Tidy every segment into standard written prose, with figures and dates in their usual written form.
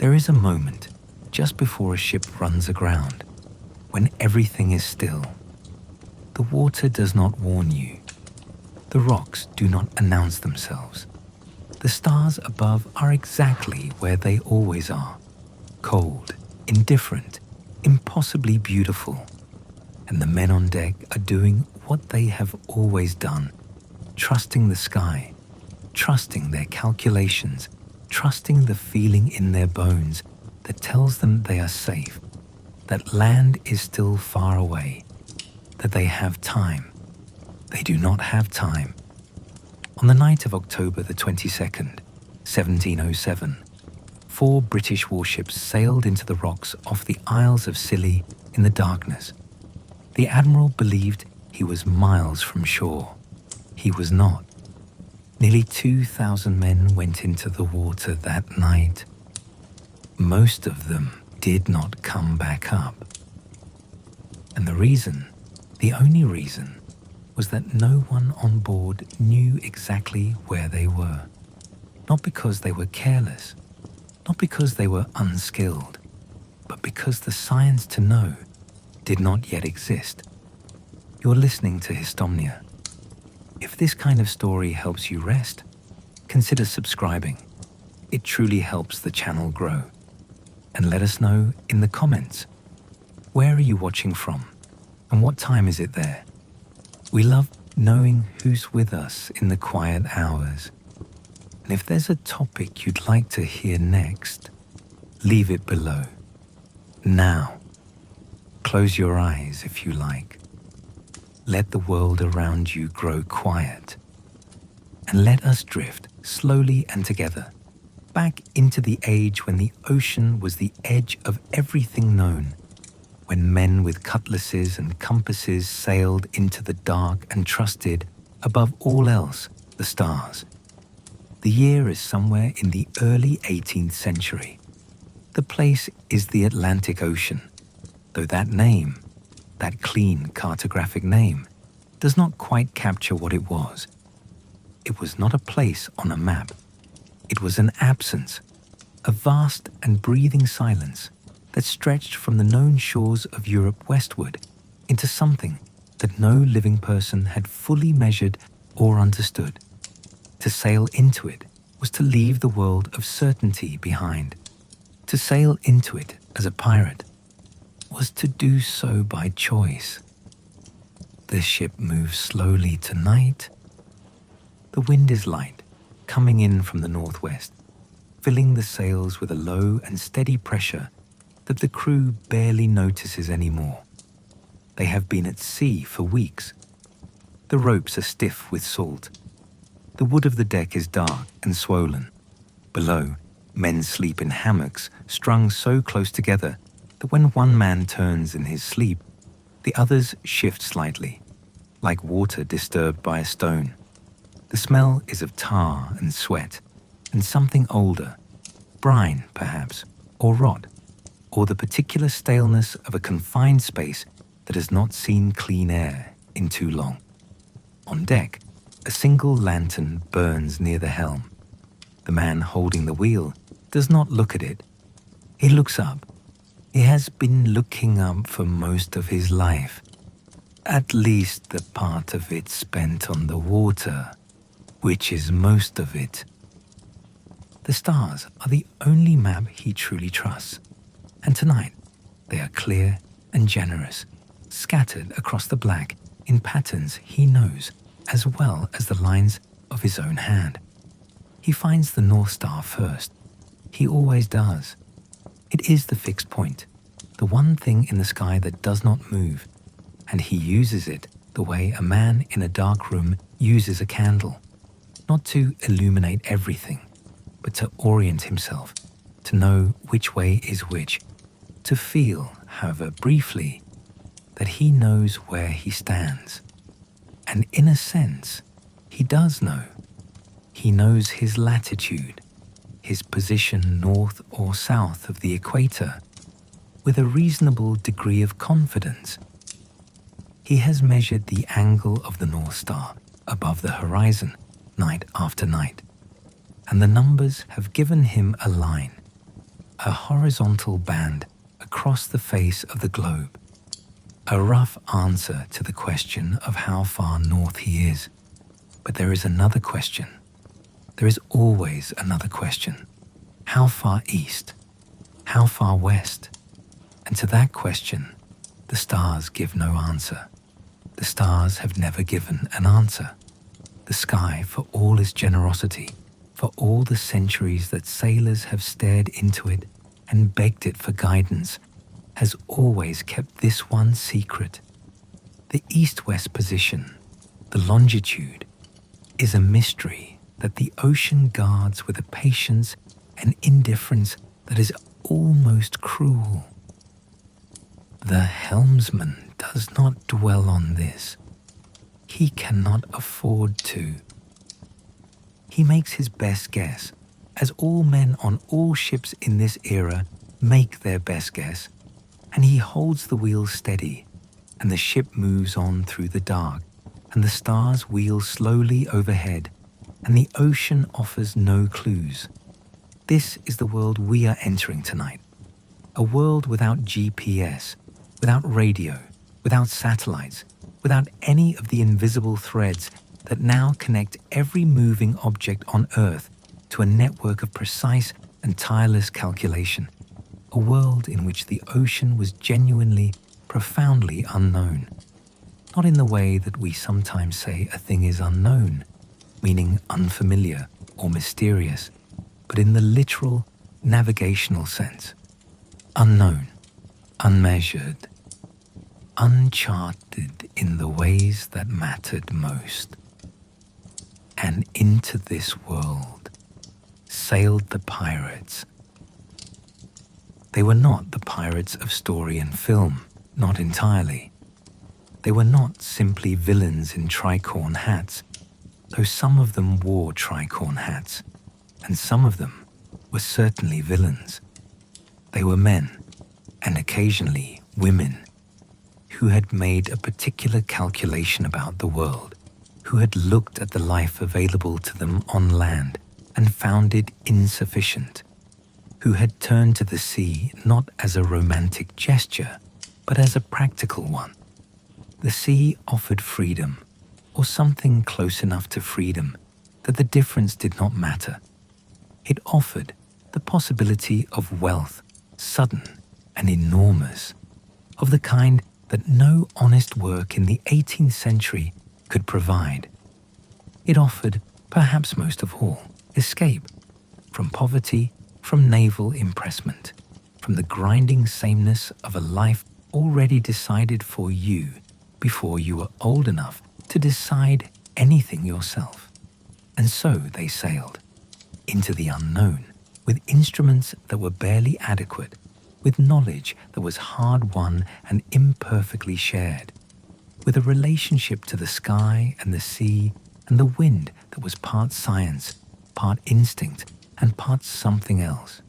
There is a moment just before a ship runs aground, when everything is still. The water does not warn you. The rocks do not announce themselves. The stars above are exactly where they always are, cold, indifferent, impossibly beautiful. And the men on deck are doing what they have always done, trusting the sky, trusting their calculations, trusting the feeling in their bones that tells them they are safe, that land is still far away, that they have time. They do not have time. On the night of October the 22nd, 1707, 4 British warships sailed into the rocks off the Isles of Scilly in the darkness. The admiral believed he was miles from shore. He was not. Nearly 2,000 men went into the water that night. Most of them did not come back up. And the reason, the only reason, was that no one on board knew exactly where they were. Not because they were careless, not because they were unskilled, but because the science to know did not yet exist. You're listening to Histomnia. If this kind of story helps you rest, consider subscribing. It truly helps the channel grow. And let us know in the comments, where are you watching from and what time is it there? We love knowing who's with us in the quiet hours. And if there's a topic you'd like to hear next, leave it below. Now, close your eyes if you like. Let the world around you grow quiet. And let us drift slowly and together back into the age when the ocean was the edge of everything known, when men with cutlasses and compasses sailed into the dark and trusted, above all else, the stars. The year is somewhere in the early 18th century. The place is the Atlantic Ocean, though that name, that clean cartographic name, does not quite capture what it was. It was not a place on a map. It was an absence, a vast and breathing silence that stretched from the known shores of Europe westward into something that no living person had fully measured or understood. To sail into it was to leave the world of certainty behind. To sail into it as a pirate was to do so by choice. The ship moves slowly tonight. The wind is light, coming in from the northwest, filling the sails with a low and steady pressure that the crew barely notices anymore. They have been at sea for weeks. The ropes are stiff with salt. The wood of the deck is dark and swollen. Below, men sleep in hammocks strung so close together that when one man turns in his sleep, the others shift slightly, like water disturbed by a stone. The smell is of tar and sweat, and something older, brine perhaps, or rot, or the particular staleness of a confined space that has not seen clean air in too long. On deck, a single lantern burns near the helm. The man holding the wheel does not look at it. He looks up. He has been looking up for most of his life, at least the part of it spent on the water, which is most of it. The stars are the only map he truly trusts, and tonight they are clear and generous, scattered across the black in patterns he knows as well as the lines of his own hand. He finds the North Star first. He always does. It is the fixed point, the one thing in the sky that does not move, and he uses it the way a man in a dark room uses a candle, not to illuminate everything, but to orient himself, to know which way is which, to feel, however briefly, that he knows where he stands. And in a sense, he does know. He knows his latitude, his position north or south of the equator, with a reasonable degree of confidence. He has measured the angle of the North Star above the horizon night after night, and the numbers have given him a line a horizontal band across the face of the globe, a rough answer to the question of how far north he is. But there is another question. There is always another question. How far east? How far west? And to that question, the stars give no answer. The stars have never given an answer. The sky, for all its generosity, for all the centuries that sailors have stared into it and begged it for guidance, has always kept this one secret. The east-west position, the longitude, is a mystery that the ocean guards with a patience and indifference that is almost cruel. The helmsman does not dwell on this. He cannot afford to. He makes his best guess, as all men on all ships in this era make their best guess, and he holds the wheel steady, and the ship moves on through the dark, and the stars wheel slowly overhead, and the ocean offers no clues. This is the world we are entering tonight, a world without GPS, without radio, without satellites, without any of the invisible threads that now connect every moving object on Earth to a network of precise and tireless calculation, a world in which the ocean was genuinely, profoundly unknown. Not in the way that we sometimes say a thing is unknown, meaning unfamiliar or mysterious, but in the literal, navigational sense. Unknown, unmeasured, uncharted in the ways that mattered most. And into this world sailed the pirates. They were not the pirates of story and film, not entirely. They were not simply villains in tricorn hats, though some of them wore tricorn hats, and some of them were certainly villains. They were men, and occasionally women, who had made a particular calculation about the world, who had looked at the life available to them on land and found it insufficient, who had turned to the sea not as a romantic gesture, but as a practical one. The sea offered freedom, or something close enough to freedom that the difference did not matter. It offered the possibility of wealth, sudden and enormous, of the kind that no honest work in the 18th century could provide. It offered, perhaps most of all, escape from poverty, from naval impressment, from the grinding sameness of a life already decided for you before you were old enough to decide anything yourself. And so they sailed into the unknown with instruments that were barely adequate, with knowledge that was hard-won and imperfectly shared, with a relationship to the sky and the sea and the wind that was part science, part instinct, and part something else,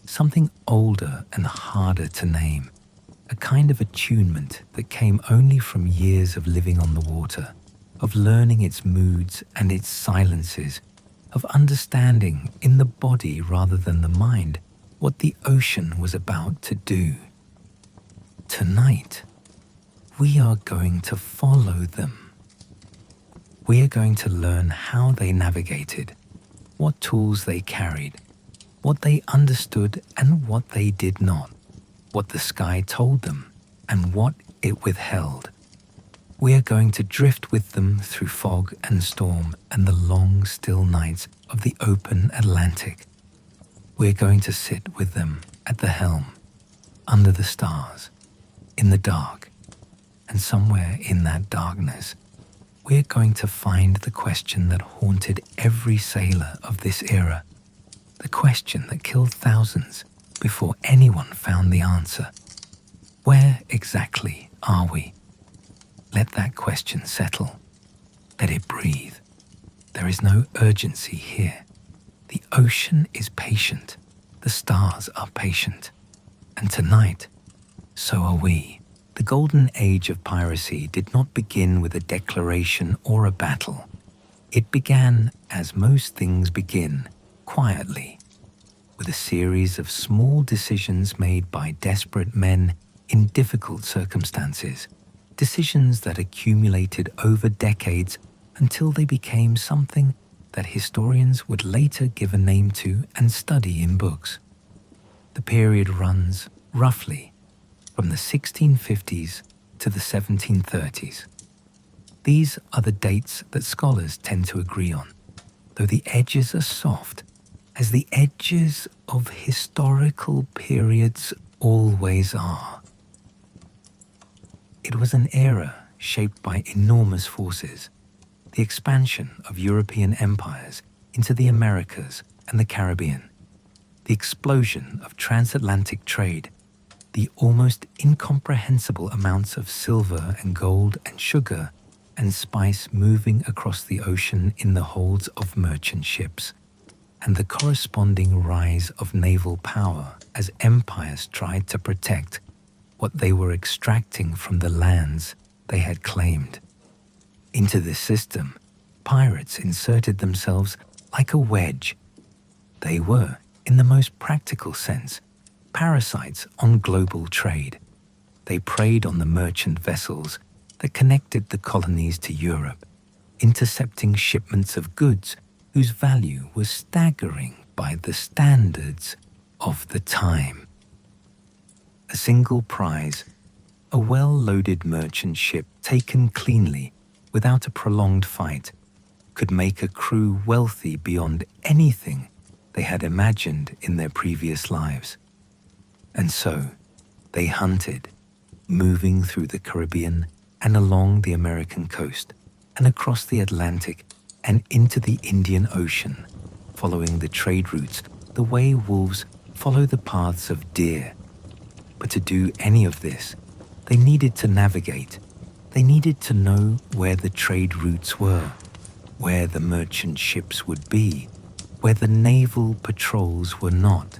something older and harder to name, a kind of attunement that came only from years of living on the water, of learning its moods and its silences, of understanding in the body rather than the mind what the ocean was about to do. Tonight, we are going to follow them. We are going to learn how they navigated, what tools they carried, what they understood and what they did not, what the sky told them and what it withheld. We are going to drift with them through fog and storm and the long, still nights of the open Atlantic. We are going to sit with them at the helm, under the stars, in the dark, and somewhere in that darkness, we are going to find the question that haunted every sailor of this era, the question that killed thousands before anyone found the answer. Where exactly are we? Let that question settle. Let it breathe. There is no urgency here. The ocean is patient. The stars are patient. And tonight, so are we. The Golden Age of Piracy did not begin with a declaration or a battle. It began, as most things begin, quietly, with a series of small decisions made by desperate men in difficult circumstances, decisions that accumulated over decades until they became something that historians would later give a name to and study in books. The period runs, roughly, from the 1650s to the 1730s. These are the dates that scholars tend to agree on, though the edges are soft, as the edges of historical periods always are. It was an era shaped by enormous forces, the expansion of European empires into the Americas and the Caribbean, the explosion of transatlantic trade, the almost incomprehensible amounts of silver and gold and sugar and spice moving across the ocean in the holds of merchant ships, and the corresponding rise of naval power as empires tried to protect what they were extracting from the lands they had claimed. Into this system, pirates inserted themselves like a wedge. They were, in the most practical sense, parasites on global trade. They preyed on the merchant vessels that connected the colonies to Europe, intercepting shipments of goods whose value was staggering by the standards of the time. A single prize, a well-loaded merchant ship taken cleanly without a prolonged fight, could make a crew wealthy beyond anything they had imagined in their previous lives. And so, they hunted, moving through the Caribbean and along the American coast, and across the Atlantic and into the Indian Ocean, following the trade routes the way wolves follow the paths of deer. But to do any of this, they needed to navigate. They needed to know where the trade routes were, where the merchant ships would be, where the naval patrols were not.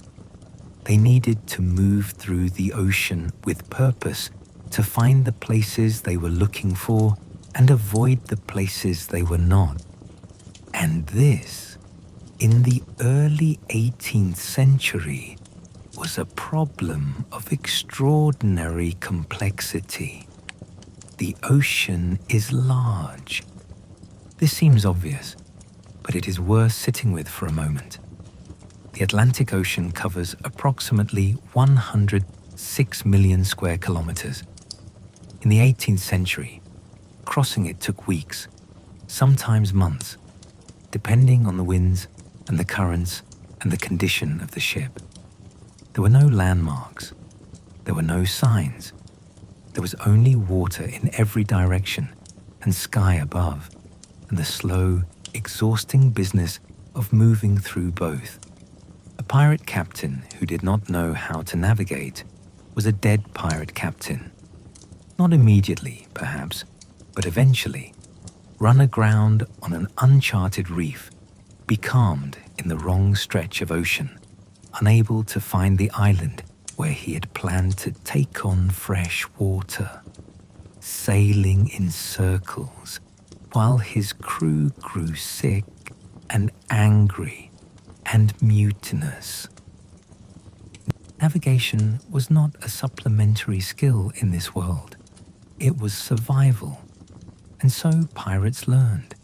They needed to move through the ocean with purpose to find the places they were looking for and avoid the places they were not. And this, in the early 18th century, was a problem of extraordinary complexity. The ocean is large. This seems obvious, but it is worth sitting with for a moment. The Atlantic Ocean covers approximately 106 million square kilometers. In the 18th century, crossing it took weeks, sometimes months, depending on the winds and the currents and the condition of the ship. There were no landmarks. There were no signs. There was only water in every direction and sky above, and the slow, exhausting business of moving through both. A pirate captain who did not know how to navigate was a dead pirate captain. Not immediately, perhaps, but eventually, run aground on an uncharted reef, becalmed in the wrong stretch of ocean, unable to find the island where he had planned to take on fresh water, sailing in circles while his crew grew sick and angry and mutinous. Navigation was not a supplementary skill in this world. It was survival. And so pirates learned.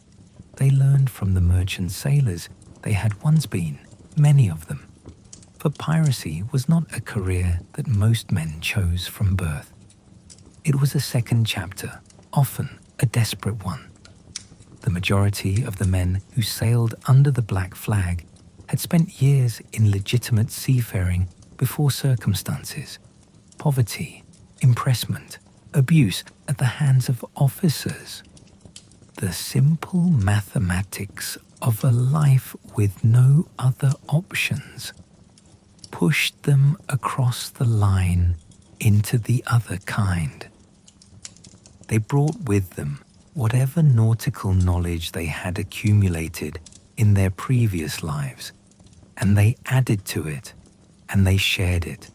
They learned from the merchant sailors they had once been, many of them. For piracy was not a career that most men chose from birth. It was a second chapter, often a desperate one. The majority of the men who sailed under the black flag had spent years in legitimate seafaring before circumstances, poverty, impressment, abuse at the hands of officers. The simple mathematics of a life with no other options pushed them across the line into the other kind. They brought with them whatever nautical knowledge they had accumulated in their previous lives, and they added to it, and they shared it,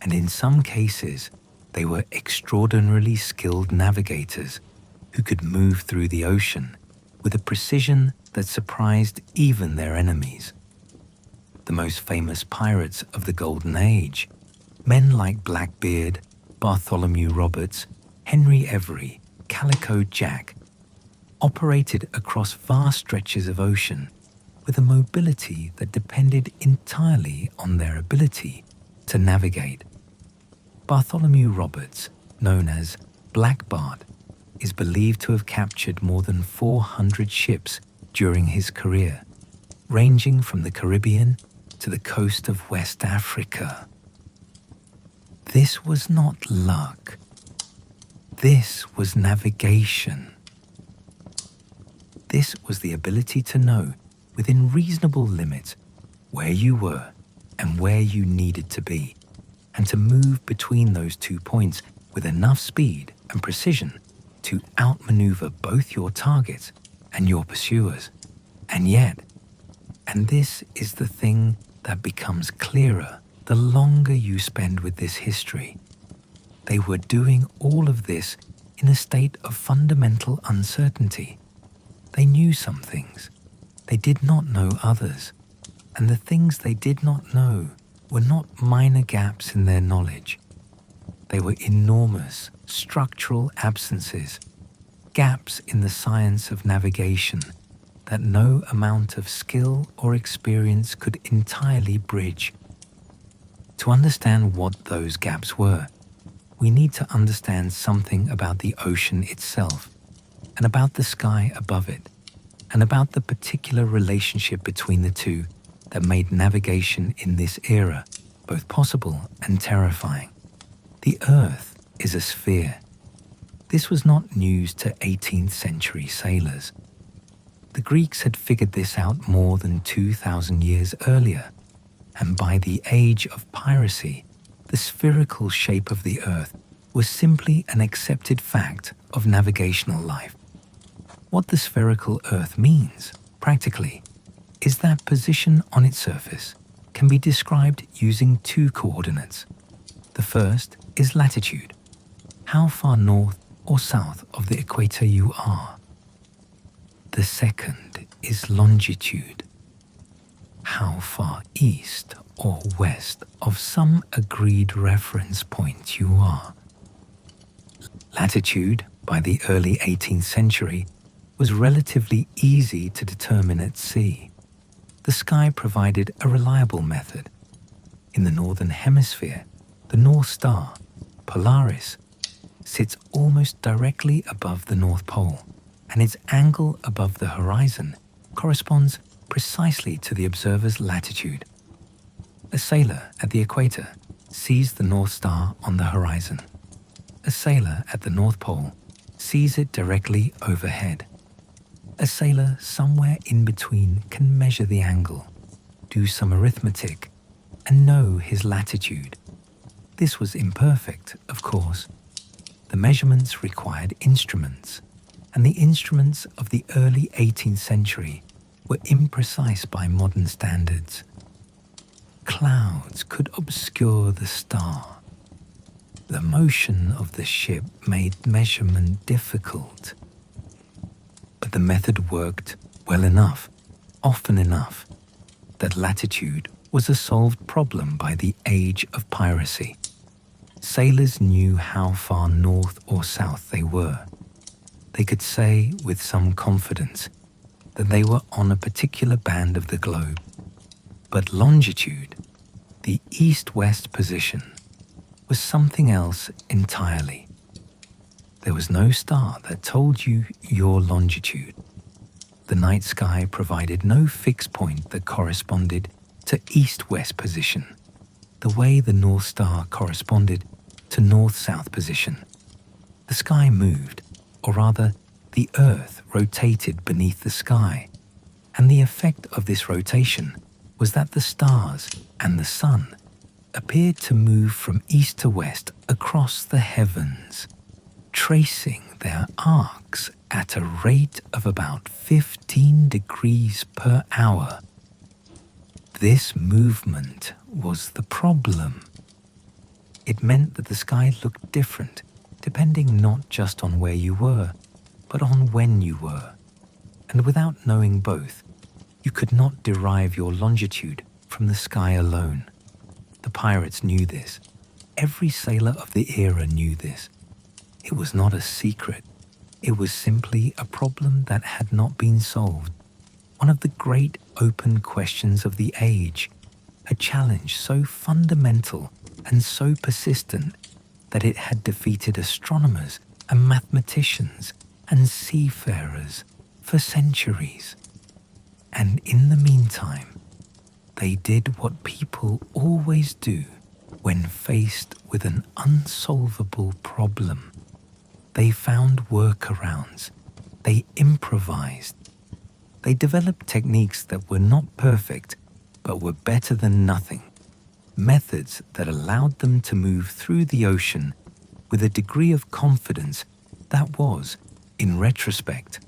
and in some cases, they were extraordinarily skilled navigators who could move through the ocean with a precision that surprised even their enemies. the most famous pirates of the Golden Age, men like Blackbeard, Bartholomew Roberts, Henry Every, Calico Jack, operated across vast stretches of ocean with a mobility that depended entirely on their ability to navigate. Bartholomew Roberts, known as Black Bart, is believed to have captured more than 400 ships during his career, ranging from the Caribbean to the coast of West Africa. This was not luck. This was navigation. This was the ability to know, within reasonable limits, where you were and where you needed to be, and to move between those 2 points with enough speed and precision to outmaneuver both your targets and your pursuers. And yet, and this is the thing that becomes clearer the longer you spend with this history, they were doing all of this in a state of fundamental uncertainty. They knew some things. They did not know others. And the things they did not know were not minor gaps in their knowledge. They were enormous structural absences, gaps in the science of navigation that no amount of skill or experience could entirely bridge. To understand what those gaps were, we need to understand something about the ocean itself, and about the sky above it, and about the particular relationship between the two that made navigation in this era both possible and terrifying. The Earth is a sphere. This was not news to 18th century sailors. The Greeks had figured this out more than 2,000 years earlier, and by the age of piracy, the spherical shape of the Earth was simply an accepted fact of navigational life. What the spherical Earth means, practically, is that position on its surface can be described using 2 coordinates. The first is latitude, how far north or south of the equator you are. The second is longitude, how far east or west of some agreed reference point you are. Latitude, by the early 18th century, was relatively easy to determine at sea. The sky provided a reliable method. In the northern hemisphere, the North Star, Polaris, sits almost directly above the North Pole, and its angle above the horizon corresponds precisely to the observer's latitude. A sailor at the equator sees the North Star on the horizon. A sailor at the North Pole sees it directly overhead. A sailor somewhere in between can measure the angle, do some arithmetic, and know his latitude. This was imperfect, of course. The measurements required instruments, and the instruments of the early 18th century were imprecise by modern standards. Clouds could obscure the star. The motion of the ship made measurement difficult. But the method worked well enough, often enough, that latitude was a solved problem by the age of piracy. Sailors knew how far north or south they were. They could say with some confidence that they were on a particular band of the globe. But longitude, the east-west position, was something else entirely. There was no star that told you your longitude. The night sky provided no fixed point that corresponded to east-west position, the way the North Star corresponded to north-south position. The sky moved, or rather, the Earth rotated beneath the sky, and the effect of this rotation was that the stars and the sun appeared to move from east to west across the heavens, tracing their arcs at a rate of about 15 degrees per hour. This movement was the problem. It meant that the sky looked different, depending not just on where you were, but on when you were. And without knowing both, you could not derive your longitude from the sky alone. The pirates knew this. Every sailor of the era knew this. It was not a secret. It was simply a problem that had not been solved. One of the great open questions of the age. A challenge so fundamental and so persistent that it had defeated astronomers and mathematicians and seafarers for centuries. And in the meantime, they did what people always do when faced with an unsolvable problem. They found workarounds. They improvised. They developed techniques that were not perfect, but were better than nothing. Methods that allowed them to move through the ocean with a degree of confidence that was, in retrospect,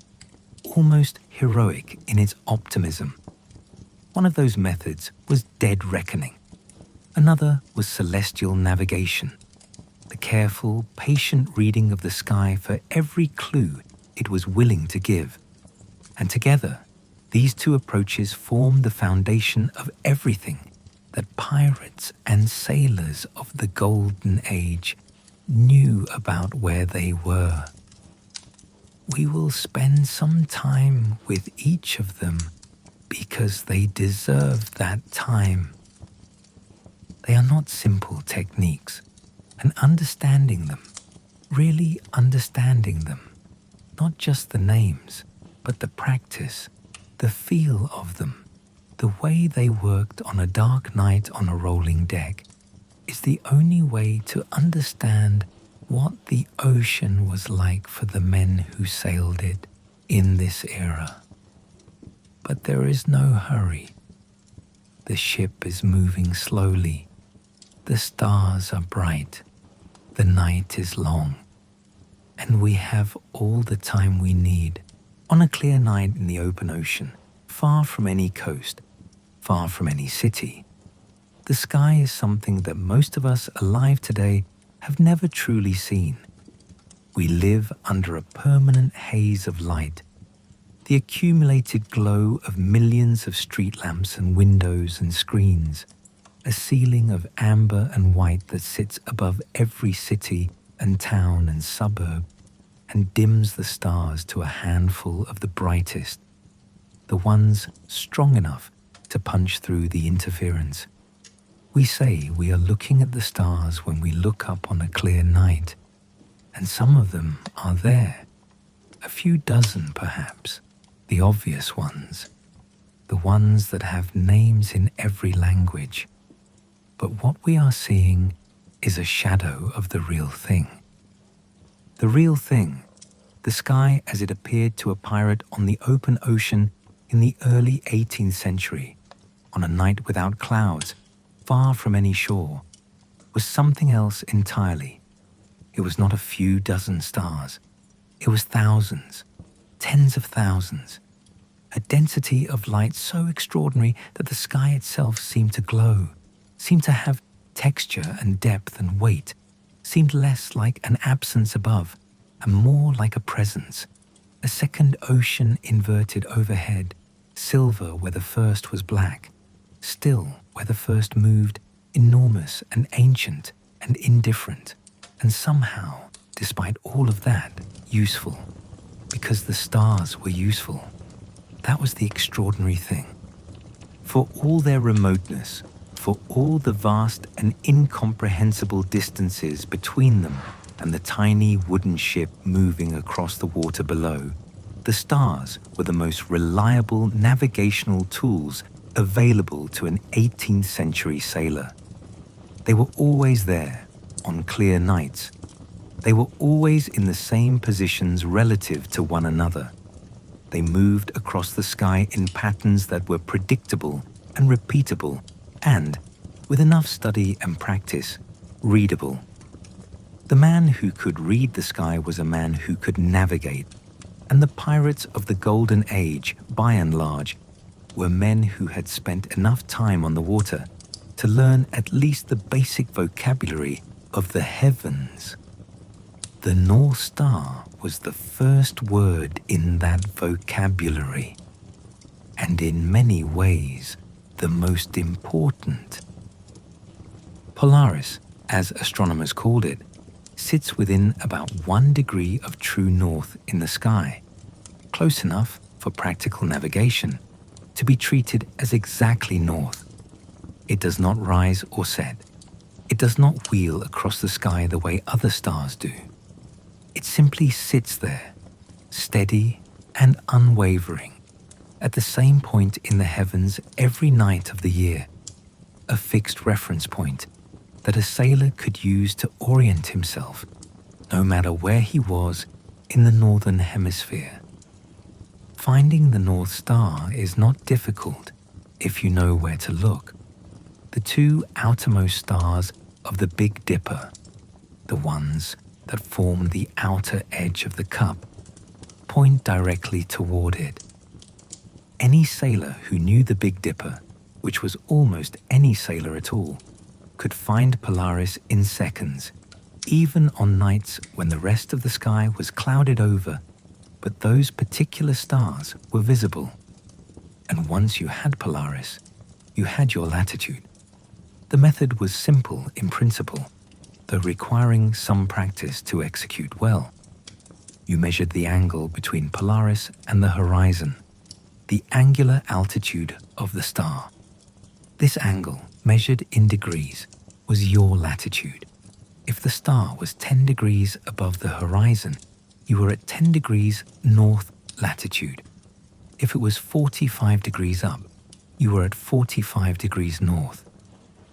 almost heroic in its optimism. One of those methods was dead reckoning. Another was celestial navigation, the careful, patient reading of the sky for every clue it was willing to give. And together, these two approaches formed the foundation of everything that pirates and sailors of the Golden Age knew about where they were. We will spend some time with each of them because they deserve that time. They are not simple techniques, and understanding them, really understanding them, not just the names, but the practice, the feel of them, the way they worked on a dark night on a rolling deck, is the only way to understand what the ocean was like for the men who sailed it in this era. But there is no hurry. The ship is moving slowly. The stars are bright. The night is long. And we have all the time we need on a clear night in the open ocean, far from any coast, far from any city. The sky is something that most of us alive today have never truly seen. We live under a permanent haze of light, the accumulated glow of millions of street lamps and windows and screens, a ceiling of amber and white that sits above every city and town and suburb and dims the stars to a handful of the brightest, the ones strong enough to punch through the interference. We say we are looking at the stars when we look up on a clear night, and some of them are there, a few dozen perhaps, the obvious ones, the ones that have names in every language. But what we are seeing is a shadow of the real thing. The real thing, the sky as it appeared to a pirate on the open ocean in the early 18th century, on a night without clouds, far from any shore, was something else entirely. It was not a few dozen stars. It was thousands, tens of thousands, a density of light so extraordinary that the sky itself seemed to glow, seemed to have texture and depth and weight, seemed less like an absence above and more like a presence, a second ocean inverted overhead, silver where the first was black, still where the first moved, enormous and ancient and indifferent, and somehow, despite all of that, useful, because the stars were useful. That was the extraordinary thing. For all their remoteness, for all the vast and incomprehensible distances between them and the tiny wooden ship moving across the water below, the stars were the most reliable navigational tools available to an 18th century sailor. They were always there on clear nights. They were always in the same positions relative to one another. They moved across the sky in patterns that were predictable and repeatable and, with enough study and practice, readable. The man who could read the sky was a man who could navigate, and the pirates of the Golden Age, by and large, were men who had spent enough time on the water to learn at least the basic vocabulary of the heavens. The North Star was the first word in that vocabulary, and in many ways the most important. Polaris, as astronomers called it, sits within about 1 degree of true north in the sky, close enough for practical navigation to be treated as exactly north. It does not rise or set. It does not wheel across the sky the way other stars do. It simply sits there, steady and unwavering, at the same point in the heavens every night of the year, a fixed reference point that a sailor could use to orient himself, no matter where he was in the northern hemisphere. Finding the North Star is not difficult if you know where to look. The two outermost stars of the Big Dipper, the ones that form the outer edge of the cup, point directly toward it. Any sailor who knew the Big Dipper, which was almost any sailor at all, could find Polaris in seconds, even on nights when the rest of the sky was clouded over, but those particular stars were visible. And once you had Polaris, you had your latitude. The method was simple in principle, though requiring some practice to execute well. You measured the angle between Polaris and the horizon, the angular altitude of the star. This angle, measured in degrees, was your latitude. If the star was 10 degrees above the horizon, you were at 10 degrees north latitude. If it was 45 degrees up, you were at 45 degrees north.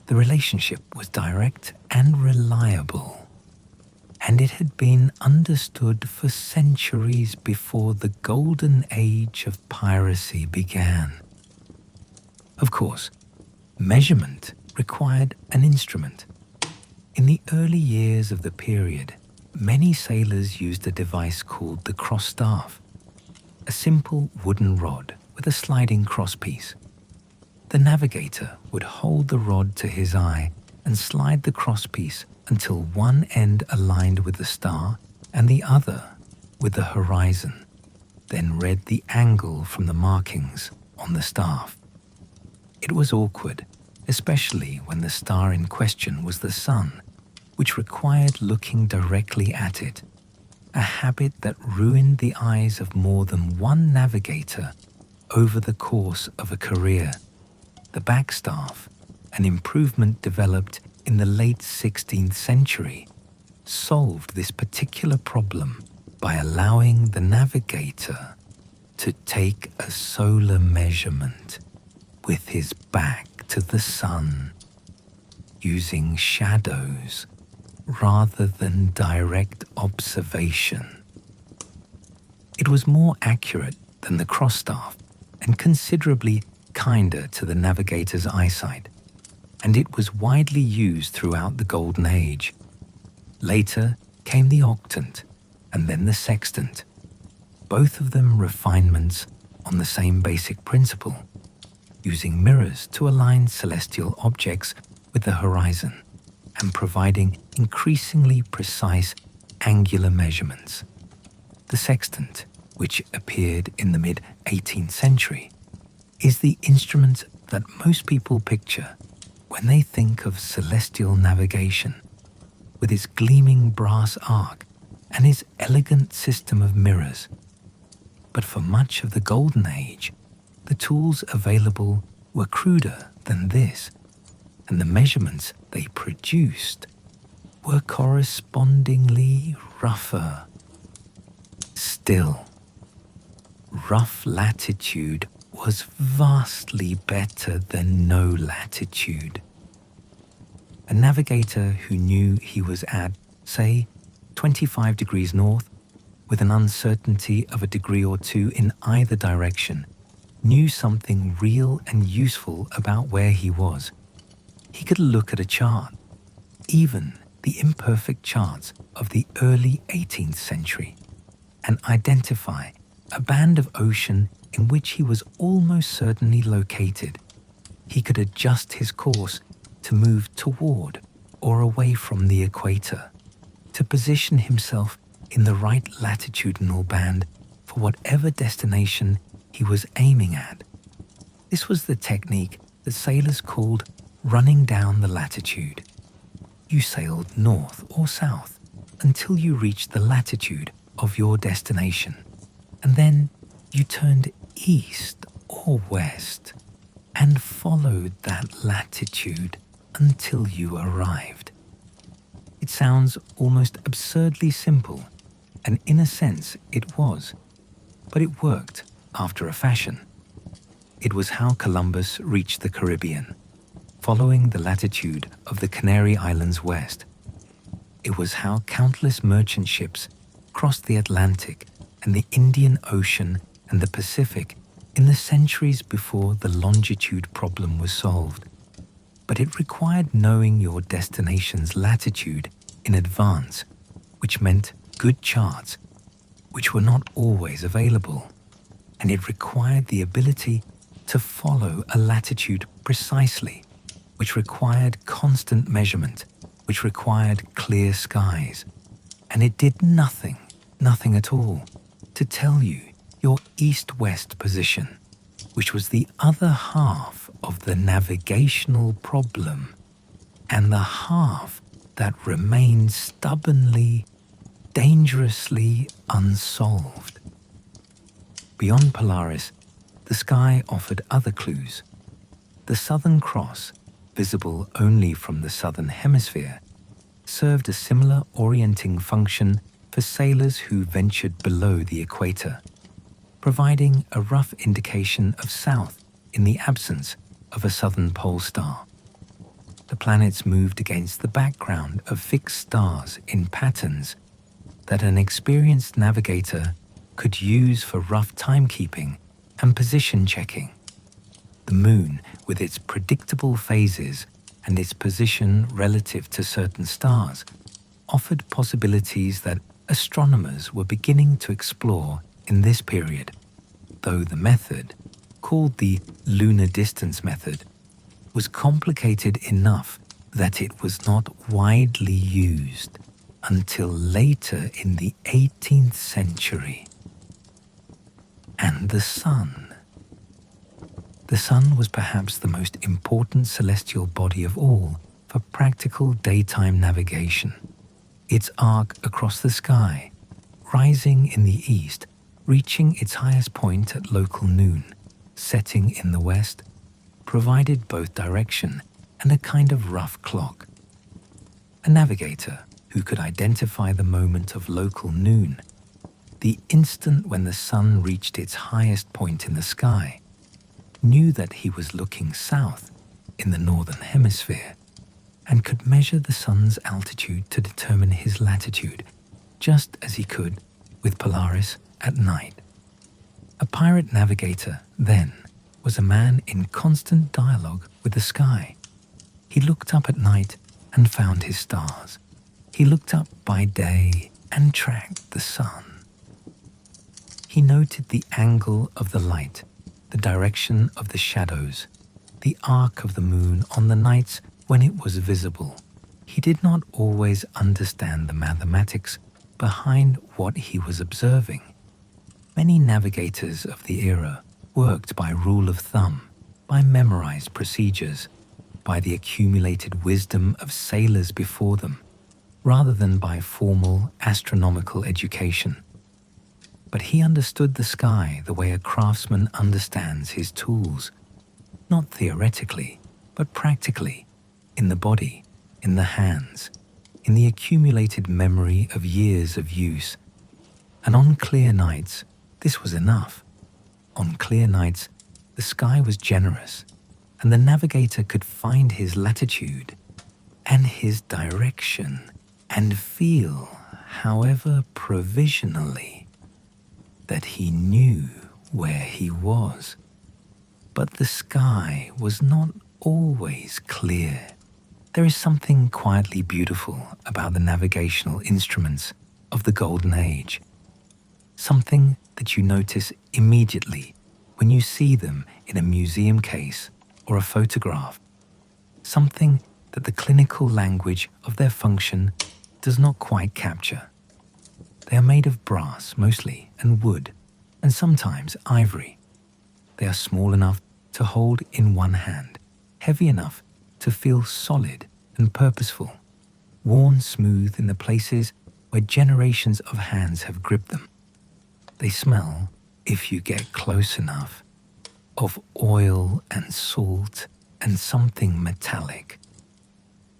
The relationship was direct and reliable, and it had been understood for centuries before the Golden Age of Piracy began. Of course, measurement required an instrument. In the early years of the period, many sailors used a device called the cross-staff, a simple wooden rod with a sliding crosspiece. The navigator would hold the rod to his eye and slide the crosspiece until one end aligned with the star and the other with the horizon, then read the angle from the markings on the staff. It was awkward, especially when the star in question was the sun, which required looking directly at it, a habit that ruined the eyes of more than one navigator over the course of a career. The backstaff, an improvement developed in the late 16th century, solved this particular problem by allowing the navigator to take a solar measurement with his back to the sun, using shadows rather than direct observation. It was more accurate than the cross-staff and considerably kinder to the navigator's eyesight, and it was widely used throughout the Golden Age. Later came the octant and then the sextant, both of them refinements on the same basic principle, using mirrors to align celestial objects with the horizon and providing increasingly precise angular measurements. The sextant, which appeared in the mid-18th century, is the instrument that most people picture when they think of celestial navigation, with its gleaming brass arc and its elegant system of mirrors. But for much of the Golden Age, the tools available were cruder than this, and the measurements they produced were correspondingly rougher. Still, rough latitude was vastly better than no latitude. A navigator who knew he was at, say, 25 degrees north, with an uncertainty of a degree or two in either direction, knew something real and useful about where he was. He could look at a chart, even the imperfect charts of the early 18th century, and identify a band of ocean in which he was almost certainly located. He could adjust his course to move toward or away from the equator, to position himself in the right latitudinal band for whatever destination he was aiming at. This was the technique that sailors called running down the latitude. You sailed north or south until you reached the latitude of your destination, and then you turned east or west and followed that latitude until you arrived. It sounds almost absurdly simple, and in a sense it was, but it worked after a fashion. It was how Columbus reached the Caribbean, following the latitude of the Canary Islands west. It was how countless merchant ships crossed the Atlantic and the Indian Ocean and the Pacific in the centuries before the longitude problem was solved. But it required knowing your destination's latitude in advance, which meant good charts, which were not always available. And it required the ability to follow a latitude precisely, which required constant measurement, which required clear skies. And it did nothing at all, to tell you your east-west position, which was the other half of the navigational problem, and the half that remained stubbornly, dangerously unsolved. Beyond Polaris, the sky offered other clues. The Southern Cross, visible only from the southern hemisphere, served a similar orienting function for sailors who ventured below the equator, providing a rough indication of south in the absence of a southern pole star. The planets moved against the background of fixed stars in patterns that an experienced navigator could use for rough timekeeping and position checking. The moon, with its predictable phases and its position relative to certain stars, offered possibilities that astronomers were beginning to explore in this period, though the method, called the lunar distance method, was complicated enough that it was not widely used until later in the 18th century. And the sun. The sun was perhaps the most important celestial body of all for practical daytime navigation. Its arc across the sky, rising in the east, reaching its highest point at local noon, setting in the west, provided both direction and a kind of rough clock. A navigator who could identify the moment of local noon, the instant when the sun reached its highest point in the sky, knew that he was looking south in the northern hemisphere and could measure the sun's altitude to determine his latitude, just as he could with Polaris at night. A pirate navigator, then, was a man in constant dialogue with the sky. He looked up at night and found his stars. He looked up by day and tracked the sun. He noted the angle of the light, the direction of the shadows, the arc of the moon on the nights when it was visible. He did not always understand the mathematics behind what he was observing. Many navigators of the era worked by rule of thumb, by memorized procedures, by the accumulated wisdom of sailors before them, rather than by formal astronomical education. But he understood the sky the way a craftsman understands his tools, not theoretically, but practically, in the body, in the hands, in the accumulated memory of years of use. And on clear nights, this was enough. On clear nights, the sky was generous, and the navigator could find his latitude and his direction and feel, however provisionally, that he knew where he was. But the sky was not always clear. There is something quietly beautiful about the navigational instruments of the Golden Age, something that you notice immediately when you see them in a museum case or a photograph, something that the clinical language of their function does not quite capture. They are made of brass mostly, and wood, and sometimes ivory. They are small enough to hold in one hand, heavy enough to feel solid and purposeful, worn smooth in the places where generations of hands have gripped them. They smell, if you get close enough, of oil and salt and something metallic,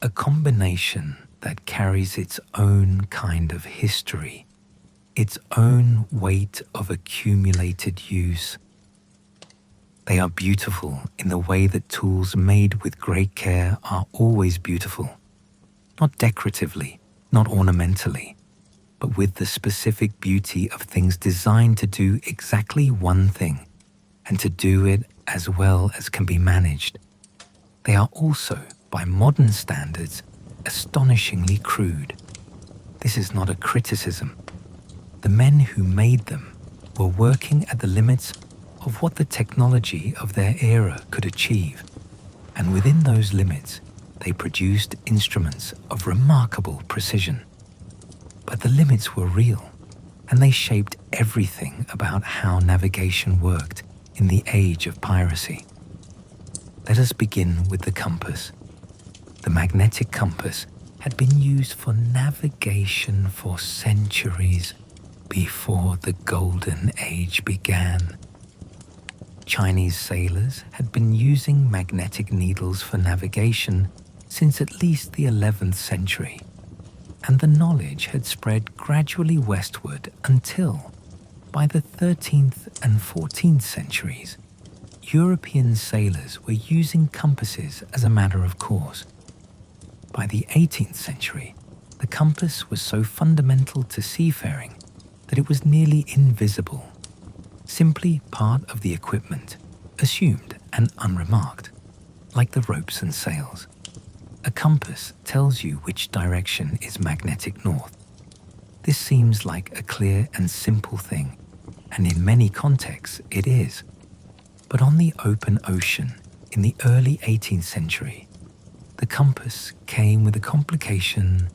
a combination that carries its own kind of history, its own weight of accumulated use. They are beautiful in the way that tools made with great care are always beautiful, not decoratively, not ornamentally, but with the specific beauty of things designed to do exactly one thing, and to do it as well as can be managed. They are also, by modern standards, astonishingly crude. This is not a criticism. The men who made them were working at the limits of what the technology of their era could achieve, and within those limits, they produced instruments of remarkable precision. But the limits were real, and they shaped everything about how navigation worked in the age of piracy. Let us begin with the compass. The magnetic compass had been used for navigation for centuries before the Golden Age began. Chinese sailors had been using magnetic needles for navigation since at least the 11th century, and the knowledge had spread gradually westward until, by the 13th and 14th centuries, European sailors were using compasses as a matter of course. By the 18th century, the compass was so fundamental to seafaring that it was nearly invisible, simply part of the equipment, assumed and unremarked, like the ropes and sails. A compass tells you which direction is magnetic north. This seems like a clear and simple thing, and in many contexts it is. But on the open ocean in the early 18th century, the compass came with a complication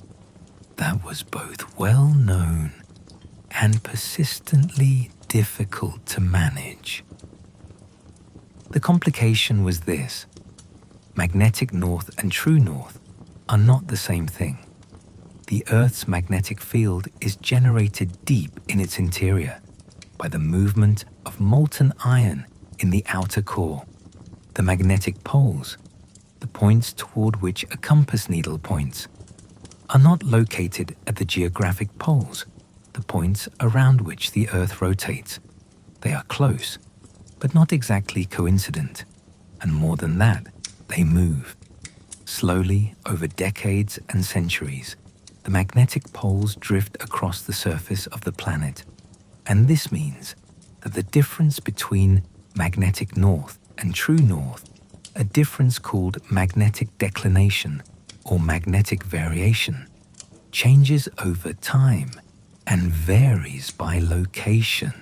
that was both well known and persistently difficult to manage. The complication was this: magnetic north and true north are not the same thing. The Earth's magnetic field is generated deep in its interior by the movement of molten iron in the outer core. The magnetic poles, the points toward which a compass needle points, are not located at the geographic poles, the points around which the Earth rotates. They are close, but not exactly coincident, and more than that, they move. Slowly, over decades and centuries, the magnetic poles drift across the surface of the planet, and this means that the difference between magnetic north and true north, a difference called magnetic declination or magnetic variation, changes over time and varies by location.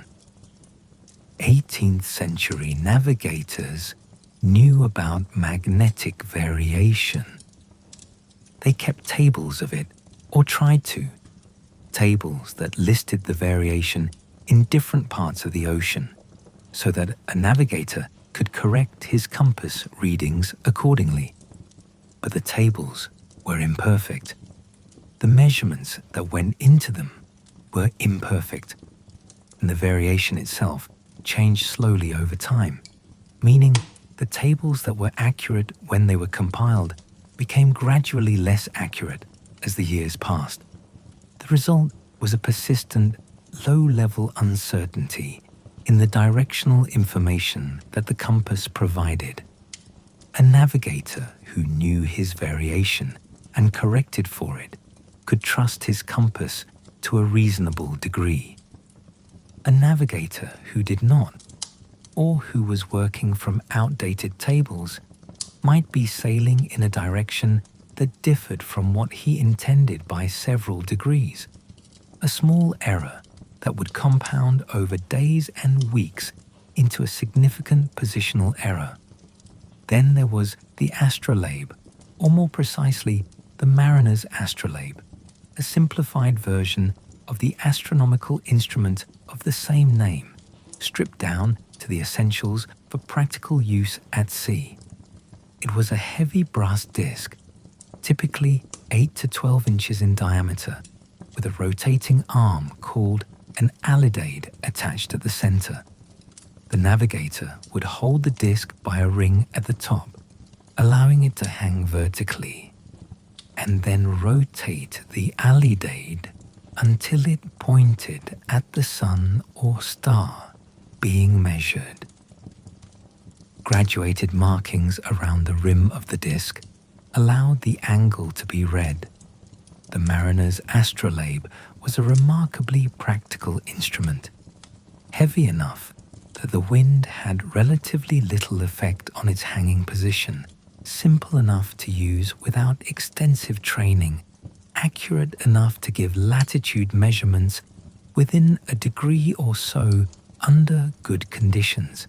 18th century navigators knew about magnetic variation. They kept tables of it, or tried to, tables that listed the variation in different parts of the ocean, so that a navigator could correct his compass readings accordingly. But the tables were imperfect. The measurements that went into them were imperfect, and the variation itself changed slowly over time, meaning the tables that were accurate when they were compiled became gradually less accurate as the years passed. The result was a persistent, low-level uncertainty in the directional information that the compass provided. A navigator who knew his variation and corrected for it could trust his compass to a reasonable degree. A navigator who did not, or who was working from outdated tables, might be sailing in a direction that differed from what he intended by several degrees. A small error that would compound over days and weeks into a significant positional error. Then there was the astrolabe, or more precisely, the mariner's astrolabe, a simplified version of the astronomical instrument of the same name, stripped down to the essentials for practical use at sea. It was a heavy brass disc, typically 8 to 12 inches in diameter, with a rotating arm called an alidade attached at the center. The navigator would hold the disc by a ring at the top, allowing it to hang vertically, and then rotate the alidade until it pointed at the sun or star being measured. Graduated markings around the rim of the disc allowed the angle to be read. The mariner's astrolabe was a remarkably practical instrument, heavy enough that the wind had relatively little effect on its hanging position, simple enough to use without extensive training, accurate enough to give latitude measurements within a degree or so under good conditions.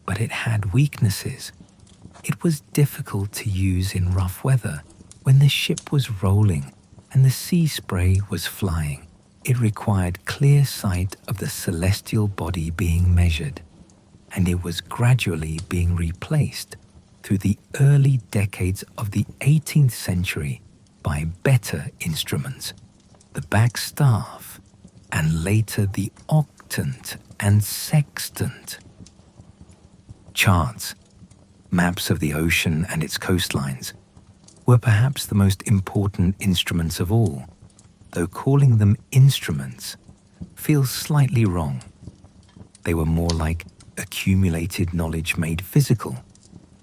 But it had weaknesses. It was difficult to use in rough weather when the ship was rolling and the sea spray was flying. It required clear sight of the celestial body being measured, and it was gradually being replaced through the early decades of the 18th century by better instruments, the backstaff, and later the octant and sextant. Charts, maps of the ocean and its coastlines, were perhaps the most important instruments of all, though calling them instruments feels slightly wrong. They were more like accumulated knowledge made physical,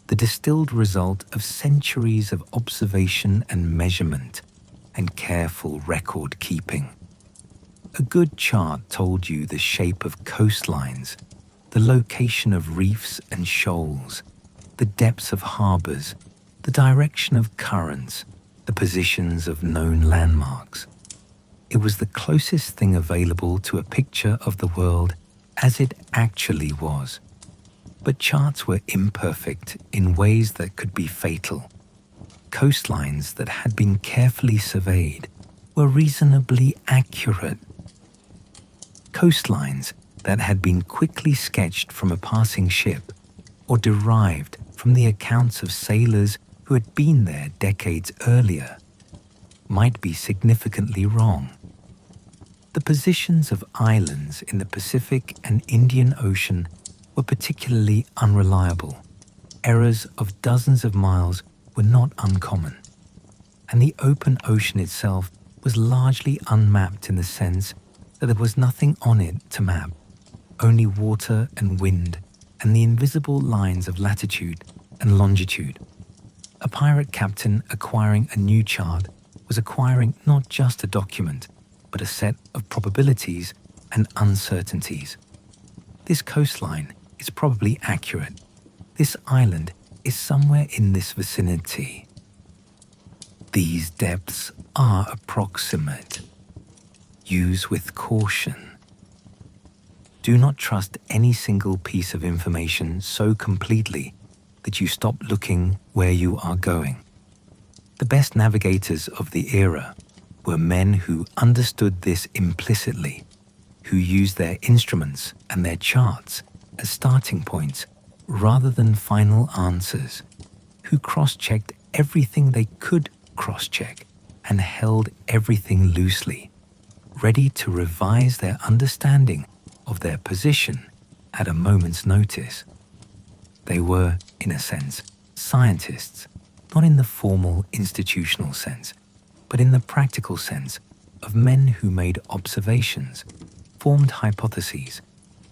the distilled result of centuries of observation and measurement and careful record keeping. A good chart told you the shape of coastlines, the location of reefs and shoals, the depths of harbors, the direction of currents, the positions of known landmarks. It was the closest thing available to a picture of the world as it actually was. But charts were imperfect in ways that could be fatal. Coastlines that had been carefully surveyed were reasonably accurate. Coastlines that had been quickly sketched from a passing ship or derived from the accounts of sailors who had been there decades earlier might be significantly wrong. The positions of islands in the Pacific and Indian Ocean were particularly unreliable. Errors of dozens of miles were not uncommon, and the open ocean itself was largely unmapped in the sense that there was nothing on it to map, only water and wind and the invisible lines of latitude and longitude. A pirate captain acquiring a new chart was acquiring not just a document, but a set of probabilities and uncertainties. This coastline is probably accurate. This island is somewhere in this vicinity. These depths are approximate. Use with caution. Do not trust any single piece of information so completely that you stop looking where you are going. The best navigators of the era were men who understood this implicitly, who used their instruments and their charts as starting points rather than final answers, who cross-checked everything they could cross-check and held everything loosely, ready to revise their understanding of their position at a moment's notice. They were, in a sense, scientists, not in the formal institutional sense, but in the practical sense of men who made observations, formed hypotheses,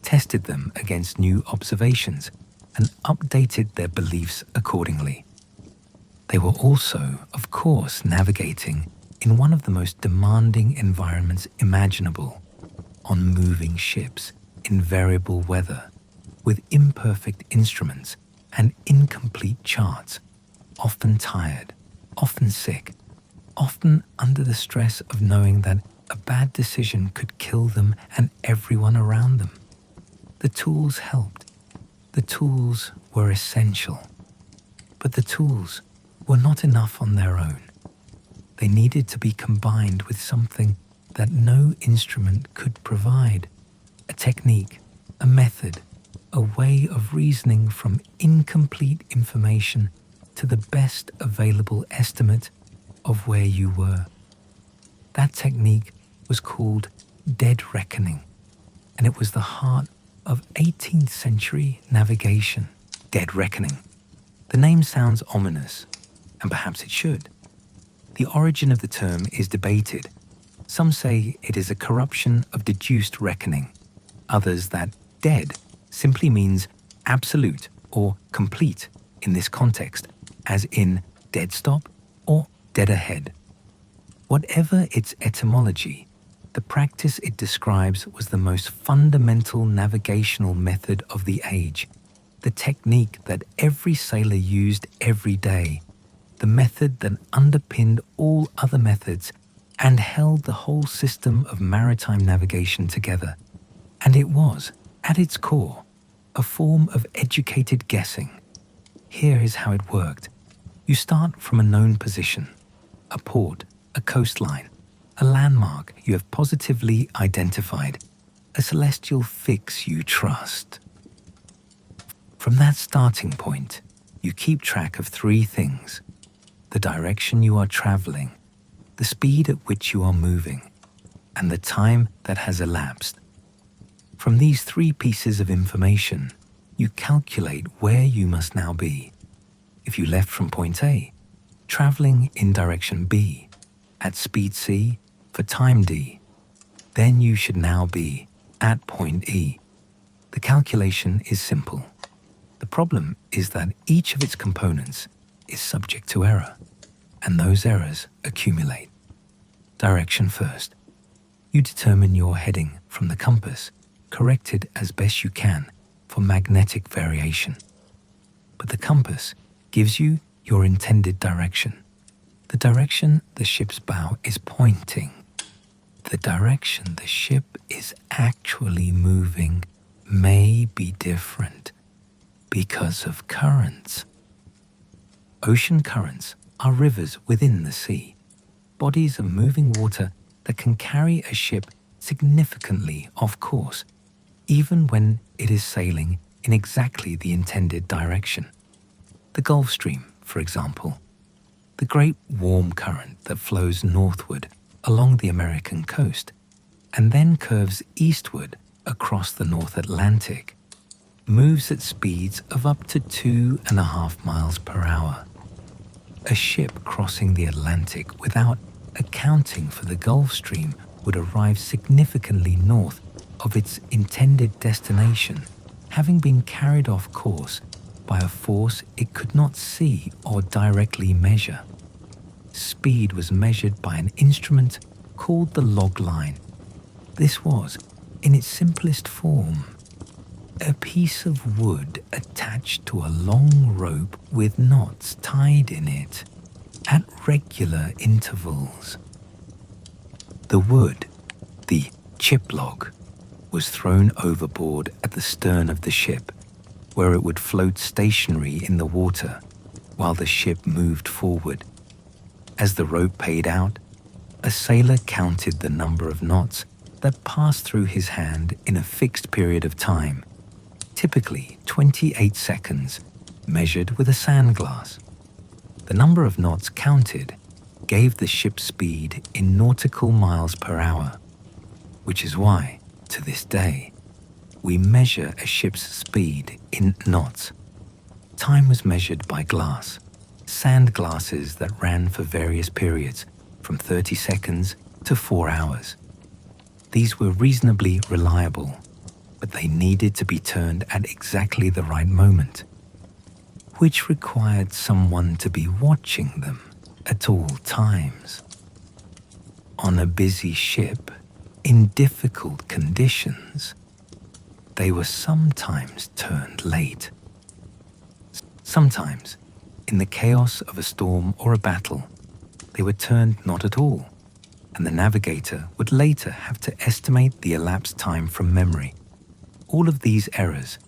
tested them against new observations, and updated their beliefs accordingly. They were also, of course, navigating in one of the most demanding environments imaginable, on moving ships in variable weather, with imperfect instruments and incomplete charts, often tired, often sick, often under the stress of knowing that a bad decision could kill them and everyone around them. The tools helped. The tools were essential. But the tools were not enough on their own. They needed to be combined with something that no instrument could provide, a technique, a method, a way of reasoning from incomplete information to the best available estimate of where you were. That technique was called dead reckoning, and it was the heart of 18th century navigation. Dead reckoning. The name sounds ominous, and perhaps it should. The origin of the term is debated. Some say it is a corruption of deduced reckoning. Others that dead simply means absolute or complete in this context, as in dead stop or dead ahead. Whatever its etymology, the practice it describes was the most fundamental navigational method of the age, the technique that every sailor used every day, the method that underpinned all other methods and held the whole system of maritime navigation together. And it was, at its core, a form of educated guessing. Here is how it worked. You start from a known position, a port, a coastline, a landmark you have positively identified, a celestial fix you trust. From that starting point, you keep track of three things: the direction you are traveling, the speed at which you are moving, and the time that has elapsed. From these three pieces of information, you calculate where you must now be. If you left from point A, traveling in direction B, at speed C, for time D, then you should now be at point E. The calculation is simple. The problem is that each of its components is subject to error, and those errors accumulate. Direction first. You determine your heading from the compass, corrected as best you can for magnetic variation. But the compass gives you your intended direction, the direction the ship's bow is pointing. The direction the ship is actually moving may be different because of currents. Ocean currents are rivers within the sea, bodies of moving water that can carry a ship significantly off course, even when it is sailing in exactly the intended direction. The Gulf Stream, for example, the great warm current that flows northward along the American coast and then curves eastward across the North Atlantic, moves at speeds of up to 2.5 miles per hour. A ship crossing the Atlantic without accounting for the Gulf Stream would arrive significantly north of its intended destination, having been carried off course by a force it could not see or directly measure. Speed was measured by an instrument called the log line. This was, in its simplest form, a piece of wood attached to a long rope with knots tied in it at regular intervals. The wood, the chip log, was thrown overboard at the stern of the ship, where it would float stationary in the water while the ship moved forward. As the rope paid out, a sailor counted the number of knots that passed through his hand in a fixed period of time, typically 28 seconds, measured with a sandglass. The number of knots counted gave the ship's speed in nautical miles per hour, which is why, to this day, we measure a ship's speed in knots. Time was measured by glass, sand glasses that ran for various periods, from 30 seconds to 4 hours. These were reasonably reliable, but they needed to be turned at exactly the right moment, which required someone to be watching them at all times. On a busy ship, in difficult conditions, they were sometimes turned late. Sometimes, in the chaos of a storm or a battle, they were turned not at all, and the navigator would later have to estimate the elapsed time from memory. All of these errors,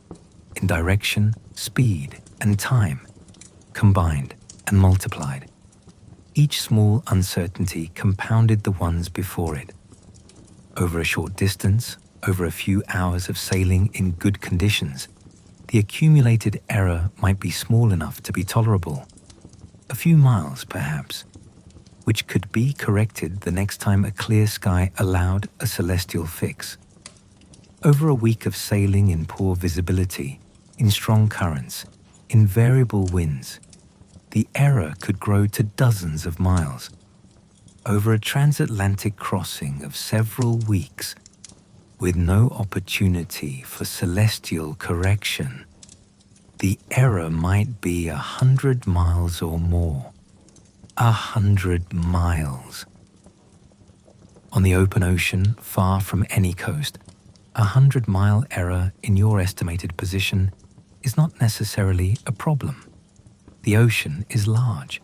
in direction, speed, and time, combined and multiplied. Each small uncertainty compounded the ones before it. Over a short distance, over a few hours of sailing in good conditions, the accumulated error might be small enough to be tolerable, a few miles perhaps, which could be corrected the next time a clear sky allowed a celestial fix. Over a week of sailing in poor visibility, in strong currents, in variable winds, the error could grow to dozens of miles. Over a transatlantic crossing of several weeks, with no opportunity for celestial correction, the error might be 100 miles or more. 100 miles. On the open ocean, far from any coast, 100-mile error in your estimated position is not necessarily a problem. The ocean is large.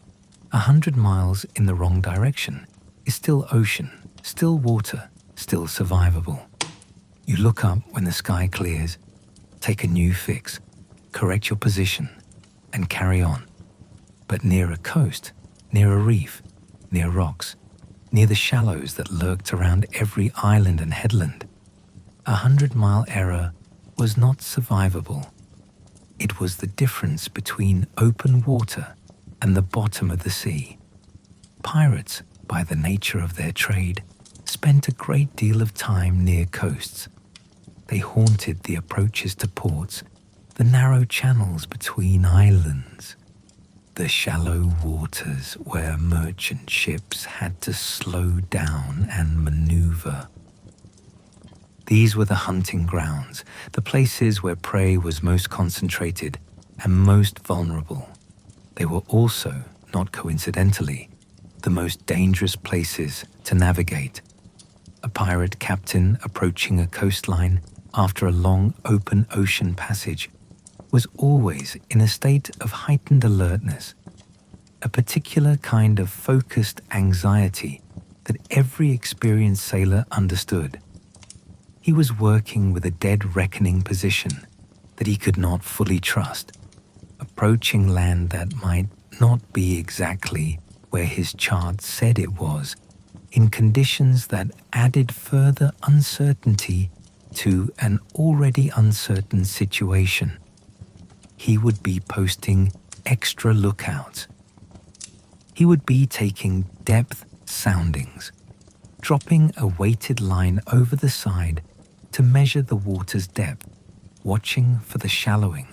100 miles in the wrong direction is still ocean, still water, still survivable. You look up when the sky clears, take a new fix, correct your position, and carry on. But near a coast, near a reef, near rocks, near the shallows that lurked around every island and headland, 100-mile error was not survivable. It was the difference between open water and the bottom of the sea. Pirates, by the nature of their trade, spent a great deal of time near coasts. They haunted the approaches to ports, the narrow channels between islands, the shallow waters where merchant ships had to slow down and maneuver. These were the hunting grounds, the places where prey was most concentrated and most vulnerable. They were also, not coincidentally, the most dangerous places to navigate. A pirate captain approaching a coastline after a long open ocean passage was always in a state of heightened alertness, a particular kind of focused anxiety that every experienced sailor understood. He was working with a dead reckoning position that he could not fully trust, approaching land that might not be exactly where his chart said it was, in conditions that added further uncertainty to an already uncertain situation. He would be posting extra lookouts. He would be taking depth soundings, dropping a weighted line over the side to measure the water's depth, watching for the shallowing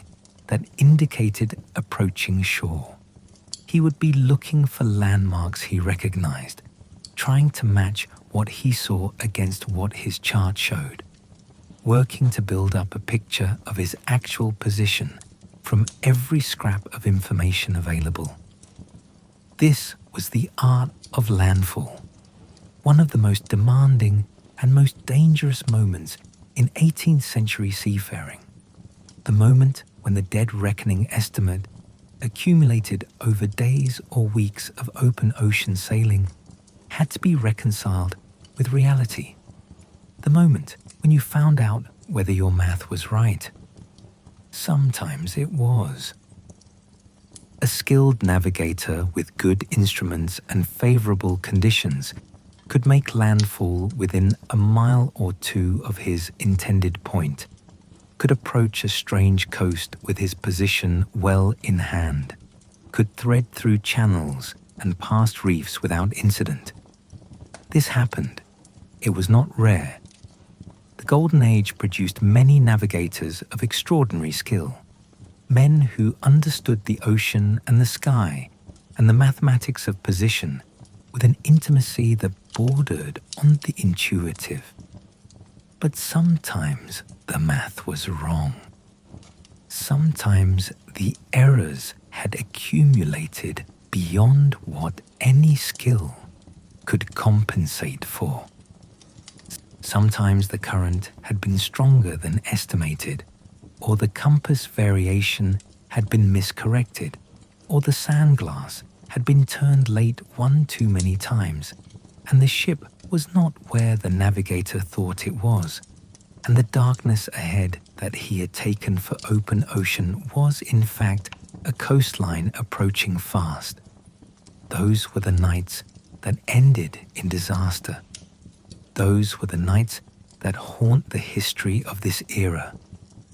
that indicated approaching shore. He would be looking for landmarks he recognized, trying to match what he saw against what his chart showed, working to build up a picture of his actual position from every scrap of information available. This was the art of landfall, one of the most demanding and most dangerous moments in 18th century seafaring, the moment when the dead reckoning estimate, accumulated over days or weeks of open ocean sailing, had to be reconciled with reality, the moment when you found out whether your math was right. Sometimes it was. A skilled navigator with good instruments and favorable conditions could make landfall within a mile or two of his intended point, could approach a strange coast with his position well in hand, could thread through channels and past reefs without incident. This happened. It was not rare. The Golden Age produced many navigators of extraordinary skill, men who understood the ocean and the sky and the mathematics of position with an intimacy that bordered on the intuitive. But sometimes the math was wrong. Sometimes the errors had accumulated beyond what any skill could compensate for. Sometimes the current had been stronger than estimated, or the compass variation had been miscorrected, or the sandglass had been turned late one too many times, and the ship was not where the navigator thought it was, and the darkness ahead that he had taken for open ocean was in fact a coastline approaching fast. Those were the nights that ended in disaster. Those were the nights that haunt the history of this era.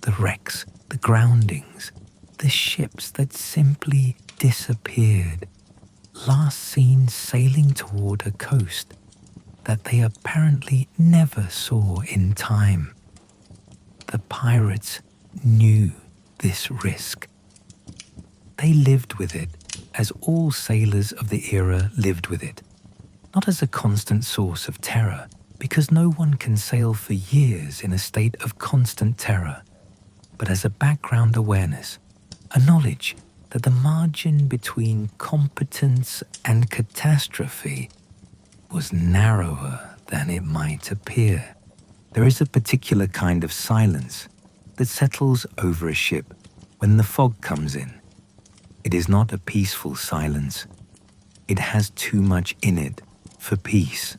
The wrecks, the groundings, the ships that simply disappeared last seen sailing toward a coast that they apparently never saw in time. The pirates knew this risk. They lived with it as all sailors of the era lived with it, not as a constant source of terror, because no one can sail for years in a state of constant terror, but as a background awareness, a knowledge that the margin between competence and catastrophe was narrower than it might appear. There is a particular kind of silence that settles over a ship when the fog comes in. It is not a peaceful silence. It has too much in it for peace,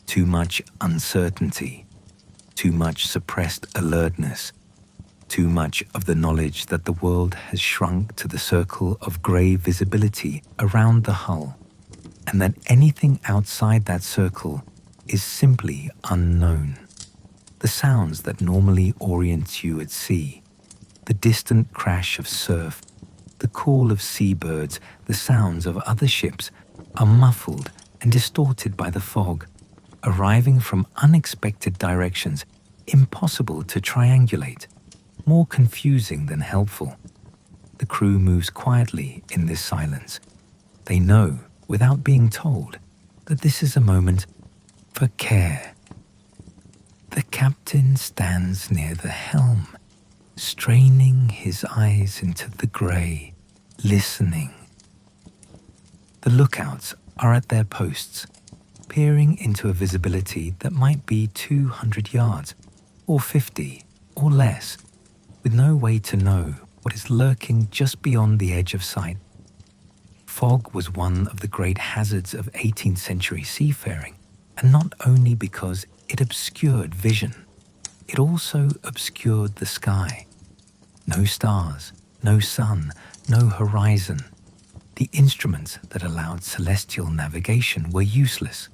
too much uncertainty, too much suppressed alertness, too much of the knowledge that the world has shrunk to the circle of grey visibility around the hull, and that anything outside that circle is simply unknown. The sounds that normally orient you at sea, the distant crash of surf, the call of seabirds, the sounds of other ships, are muffled and distorted by the fog, arriving from unexpected directions, impossible to triangulate, more confusing than helpful. The crew moves quietly in this silence. They know, without being told, that this is a moment for care. The captain stands near the helm, straining his eyes into the grey, listening. The lookouts are at their posts, peering into a visibility that might be 200 yards, or 50, or less, with no way to know what is lurking just beyond the edge of sight. Fog was one of the great hazards of 18th century seafaring, and not only because it obscured vision, it also obscured the sky. No stars, no sun, no horizon. The instruments that allowed celestial navigation were useless.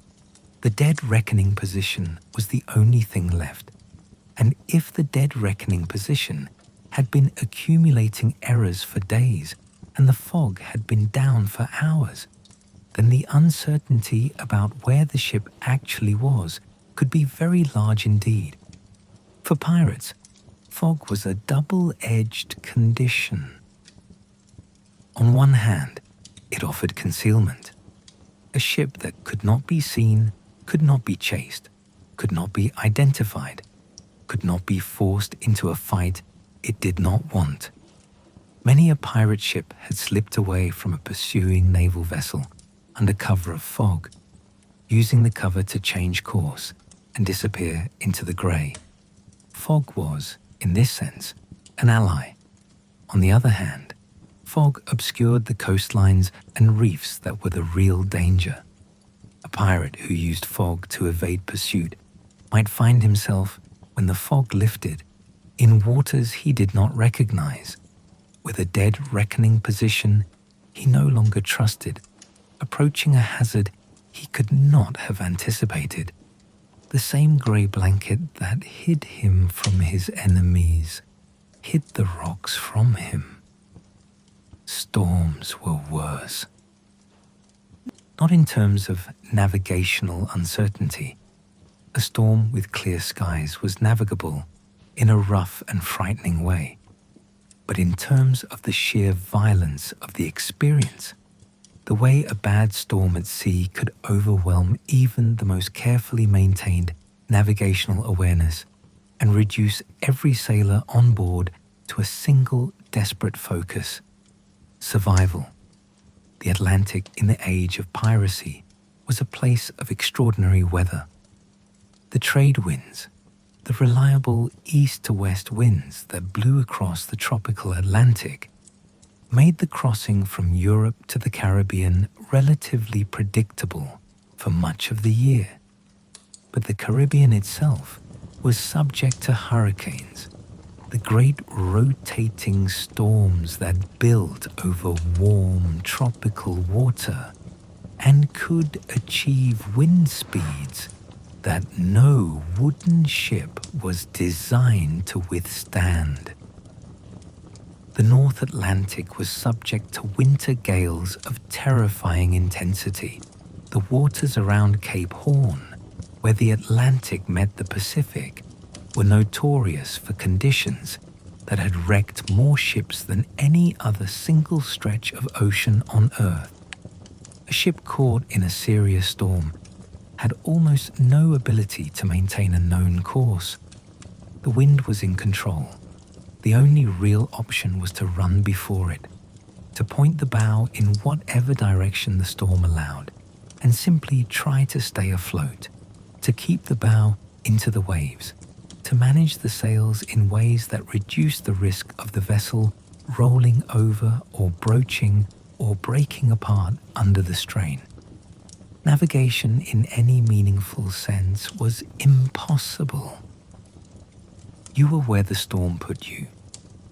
The dead reckoning position was the only thing left. And if the dead reckoning position had been accumulating errors for days and the fog had been down for hours, then the uncertainty about where the ship actually was could be very large indeed. For pirates, fog was a double-edged condition. On one hand, it offered concealment. A ship that could not be seen, could not be chased, could not be identified, could not be forced into a fight it did not want. Many a pirate ship had slipped away from a pursuing naval vessel under cover of fog, using the cover to change course and disappear into the grey. Fog was, in this sense, an ally. On the other hand, fog obscured the coastlines and reefs that were the real danger. A pirate who used fog to evade pursuit might find himself, when the fog lifted, in waters he did not recognize, with a dead reckoning position he no longer trusted, approaching a hazard he could not have anticipated. The same grey blanket that hid him from his enemies hid the rocks from him. Storms were worse. Not in terms of navigational uncertainty. A storm with clear skies was navigable in a rough and frightening way, but in terms of the sheer violence of the experience, the way a bad storm at sea could overwhelm even the most carefully maintained navigational awareness and reduce every sailor on board to a single desperate focus: survival. The Atlantic in the age of piracy was a place of extraordinary weather. The trade winds, the reliable east to west winds that blew across the tropical Atlantic, made the crossing from Europe to the Caribbean relatively predictable for much of the year. But the Caribbean itself was subject to hurricanes, the great rotating storms that built over warm tropical water and could achieve wind speeds that no wooden ship was designed to withstand. The North Atlantic was subject to winter gales of terrifying intensity. The waters around Cape Horn, where the Atlantic met the Pacific, were notorious for conditions that had wrecked more ships than any other single stretch of ocean on Earth. A ship caught in a serious storm had almost no ability to maintain a known course. The wind was in control. The only real option was to run before it, to point the bow in whatever direction the storm allowed, and simply try to stay afloat, to keep the bow into the waves, to manage the sails in ways that reduced the risk of the vessel rolling over or broaching or breaking apart under the strain. Navigation in any meaningful sense was impossible. You were where the storm put you,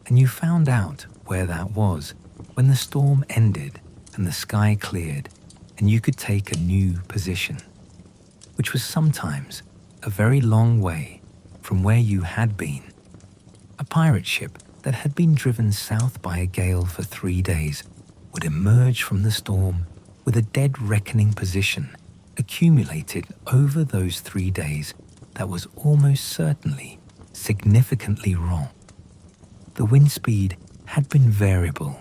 and you found out where that was when the storm ended and the sky cleared and you could take a new position, which was sometimes a very long way from where you had been. A pirate ship that had been driven south by a gale for 3 days would emerge from the storm with a dead reckoning position accumulated over those 3 days that was almost certainly significantly wrong. The wind speed had been variable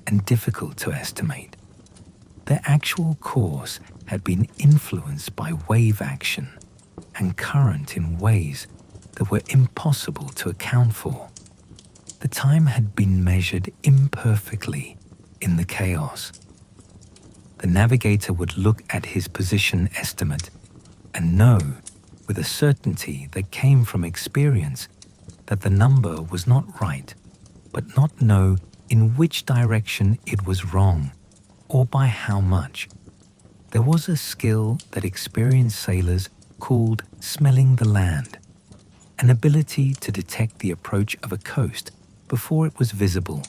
and difficult to estimate. Their actual course had been influenced by wave action and current in ways that were impossible to account for. The time had been measured imperfectly in the chaos. The navigator would look at his position estimate and know with a certainty that came from experience that the number was not right, but not know in which direction it was wrong or by how much. There was a skill that experienced sailors called smelling the land, an ability to detect the approach of a coast before it was visible,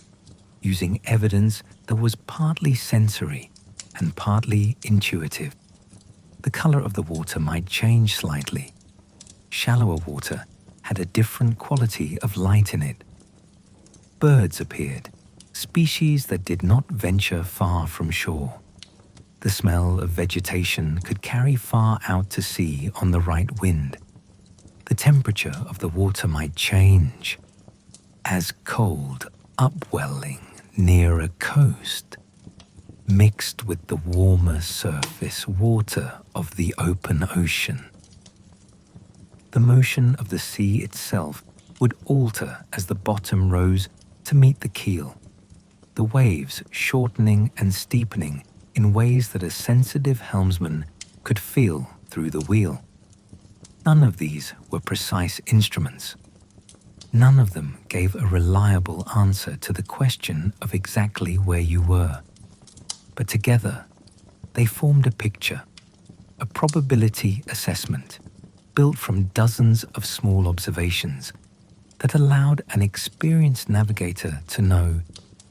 using evidence that was partly sensory and partly intuitive. The color of the water might change slightly. Shallower water had a different quality of light in it. Birds appeared, species that did not venture far from shore. The smell of vegetation could carry far out to sea on the right wind. The temperature of the water might change, as cold upwelling near a coast mixed with the warmer surface water of the open ocean. The motion of the sea itself would alter as the bottom rose to meet the keel, the waves shortening and steepening in ways that a sensitive helmsman could feel through the wheel. None of these were precise instruments. None of them gave a reliable answer to the question of exactly where you were. But together, they formed a picture, a probability assessment built from dozens of small observations that allowed an experienced navigator to know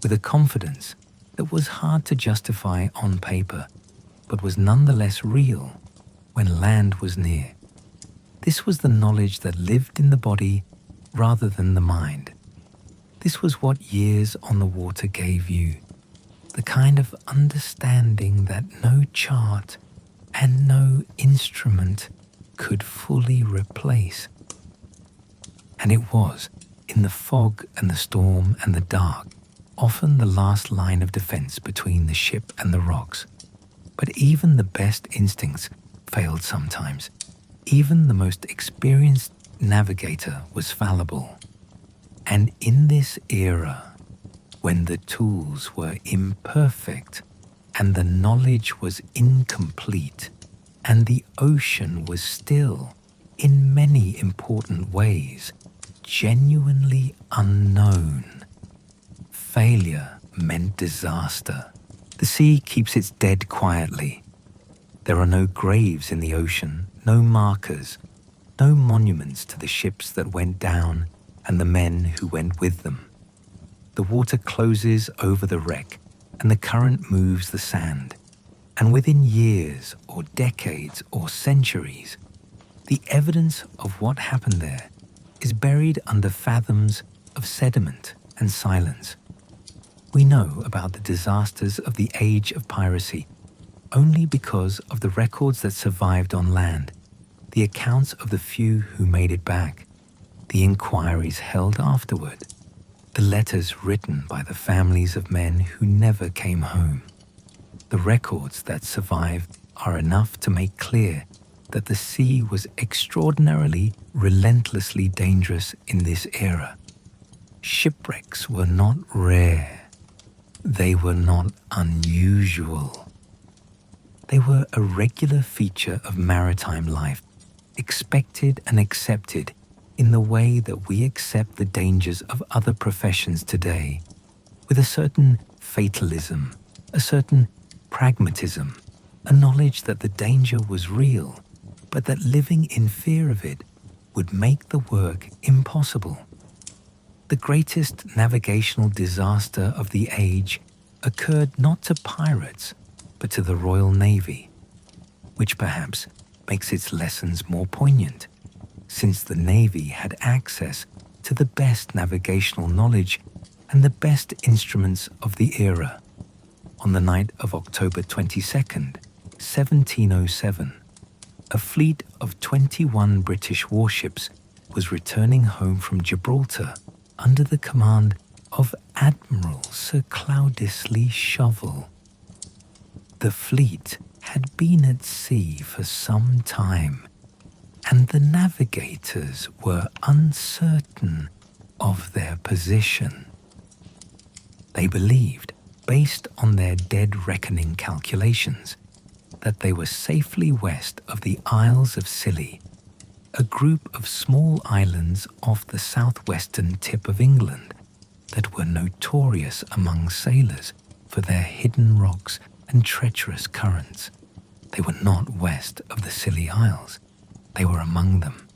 with a confidence that was hard to justify on paper, but was nonetheless real when land was near. This was the knowledge that lived in the body rather than the mind. This was what years on the water gave you, the kind of understanding that no chart and no instrument could fully replace. And it was, in the fog and the storm and the dark, often the last line of defense between the ship and the rocks. But even the best instincts failed sometimes. Even the most experienced navigator was fallible. And in this era, when the tools were imperfect and the knowledge was incomplete and the ocean was still, in many important ways, genuinely unknown, failure meant disaster. The sea keeps its dead quietly. There are no graves in the ocean, no markers, no monuments to the ships that went down and the men who went with them. The water closes over the wreck and the current moves the sand. And within years or decades or centuries, the evidence of what happened there is buried under fathoms of sediment and silence. We know about the disasters of the age of piracy only because of the records that survived on land, the accounts of the few who made it back, the inquiries held afterward, the letters written by the families of men who never came home. The records that survive are enough to make clear that the sea was extraordinarily, relentlessly dangerous in this era. Shipwrecks were not rare. They were not unusual. They were a regular feature of maritime life, expected and accepted in the way that we accept the dangers of other professions today, with a certain fatalism, a certain pragmatism, a knowledge that the danger was real, but that living in fear of it would make the work impossible. The greatest navigational disaster of the age occurred not to pirates, but to the Royal Navy, which perhaps makes its lessons more poignant, since the Navy had access to the best navigational knowledge and the best instruments of the era. On the night of October 22nd, 1707, a fleet of 21 British warships was returning home from Gibraltar under the command of Admiral Sir Cloudesley Shovel. The fleet had been at sea for some time, and the navigators were uncertain of their position. They believed, based on their dead reckoning calculations, that they were safely west of the Isles of Scilly, a group of small islands off the southwestern tip of England that were notorious among sailors for their hidden rocks and treacherous currents. They were not west of the Scilly Isles. They were among them.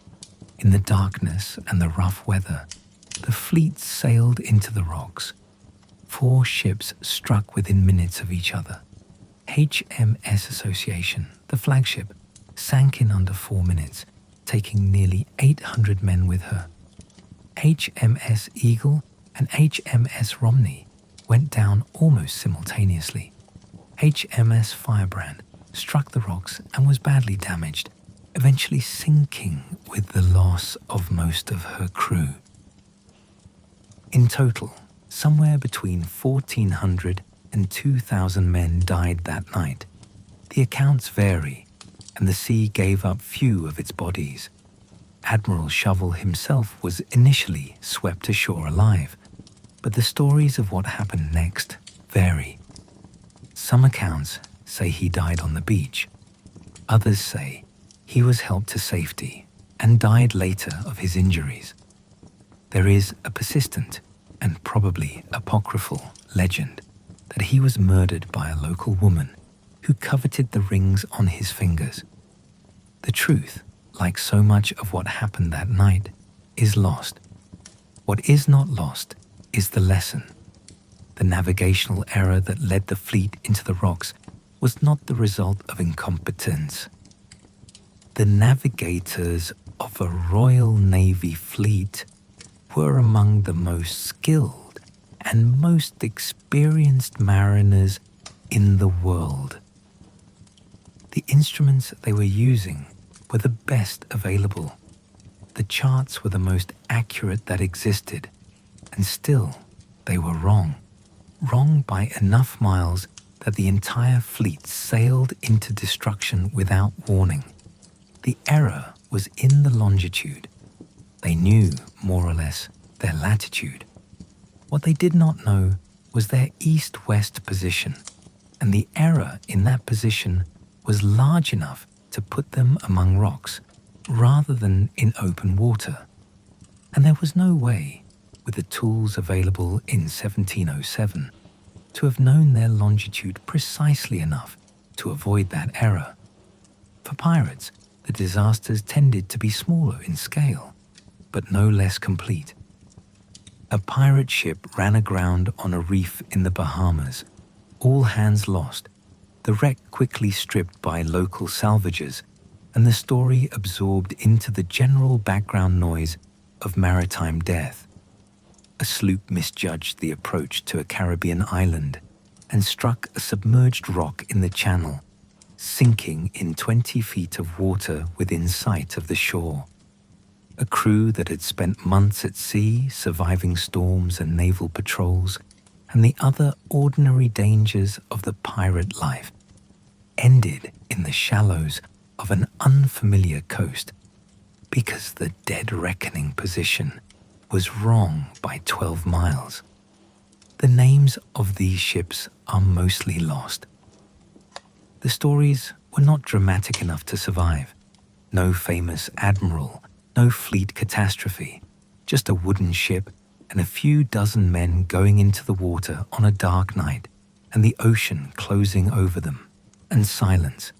In the darkness and the rough weather, the fleet sailed into the rocks. 4 ships struck within minutes of each other. HMS Association, the flagship, sank in under 4 minutes, taking nearly 800 men with her. HMS Eagle and HMS Romney went down almost simultaneously. HMS Firebrand struck the rocks and was badly damaged, eventually sinking with the loss of most of her crew. In total, somewhere between 1,400 and 2,000 men died that night. The accounts vary, and the sea gave up few of its bodies. Admiral Shovel himself was initially swept ashore alive, but the stories of what happened next vary. Some accounts say he died on the beach. Others say he was helped to safety and died later of his injuries. There is a persistent and probably apocryphal legend that he was murdered by a local woman who coveted the rings on his fingers. The truth, like so much of what happened that night, is lost. What is not lost is the lesson. The navigational error that led the fleet into the rocks was not the result of incompetence. The navigators of a Royal Navy fleet were among the most skilled and most experienced mariners in the world. The instruments they were using were the best available. The charts were the most accurate that existed, and still they were wrong. Wrong by enough miles that the entire fleet sailed into destruction without warning. The error was in the longitude. They knew, more or less, their latitude. What they did not know was their east-west position, and the error in that position was large enough to put them among rocks rather than in open water. And there was no way, with the tools available in 1707, to have known their longitude precisely enough to avoid that error. For pirates, the disasters tended to be smaller in scale, but no less complete. A pirate ship ran aground on a reef in the Bahamas. All hands lost, the wreck quickly stripped by local salvagers, and the story absorbed into the general background noise of maritime death. a sloop misjudged the approach to a Caribbean island and struck a submerged rock in the channel, sinking in 20 feet of water within sight of the shore. A crew that had spent months at sea surviving storms and naval patrols and the other ordinary dangers of the pirate life ended in the shallows of an unfamiliar coast because the dead reckoning position was wrong by 12 miles. The names of these ships are mostly lost. The stories were not dramatic enough to survive. No famous admiral, no fleet catastrophe, just a wooden ship and a few dozen men going into the water on a dark night and the ocean closing over them, and silence.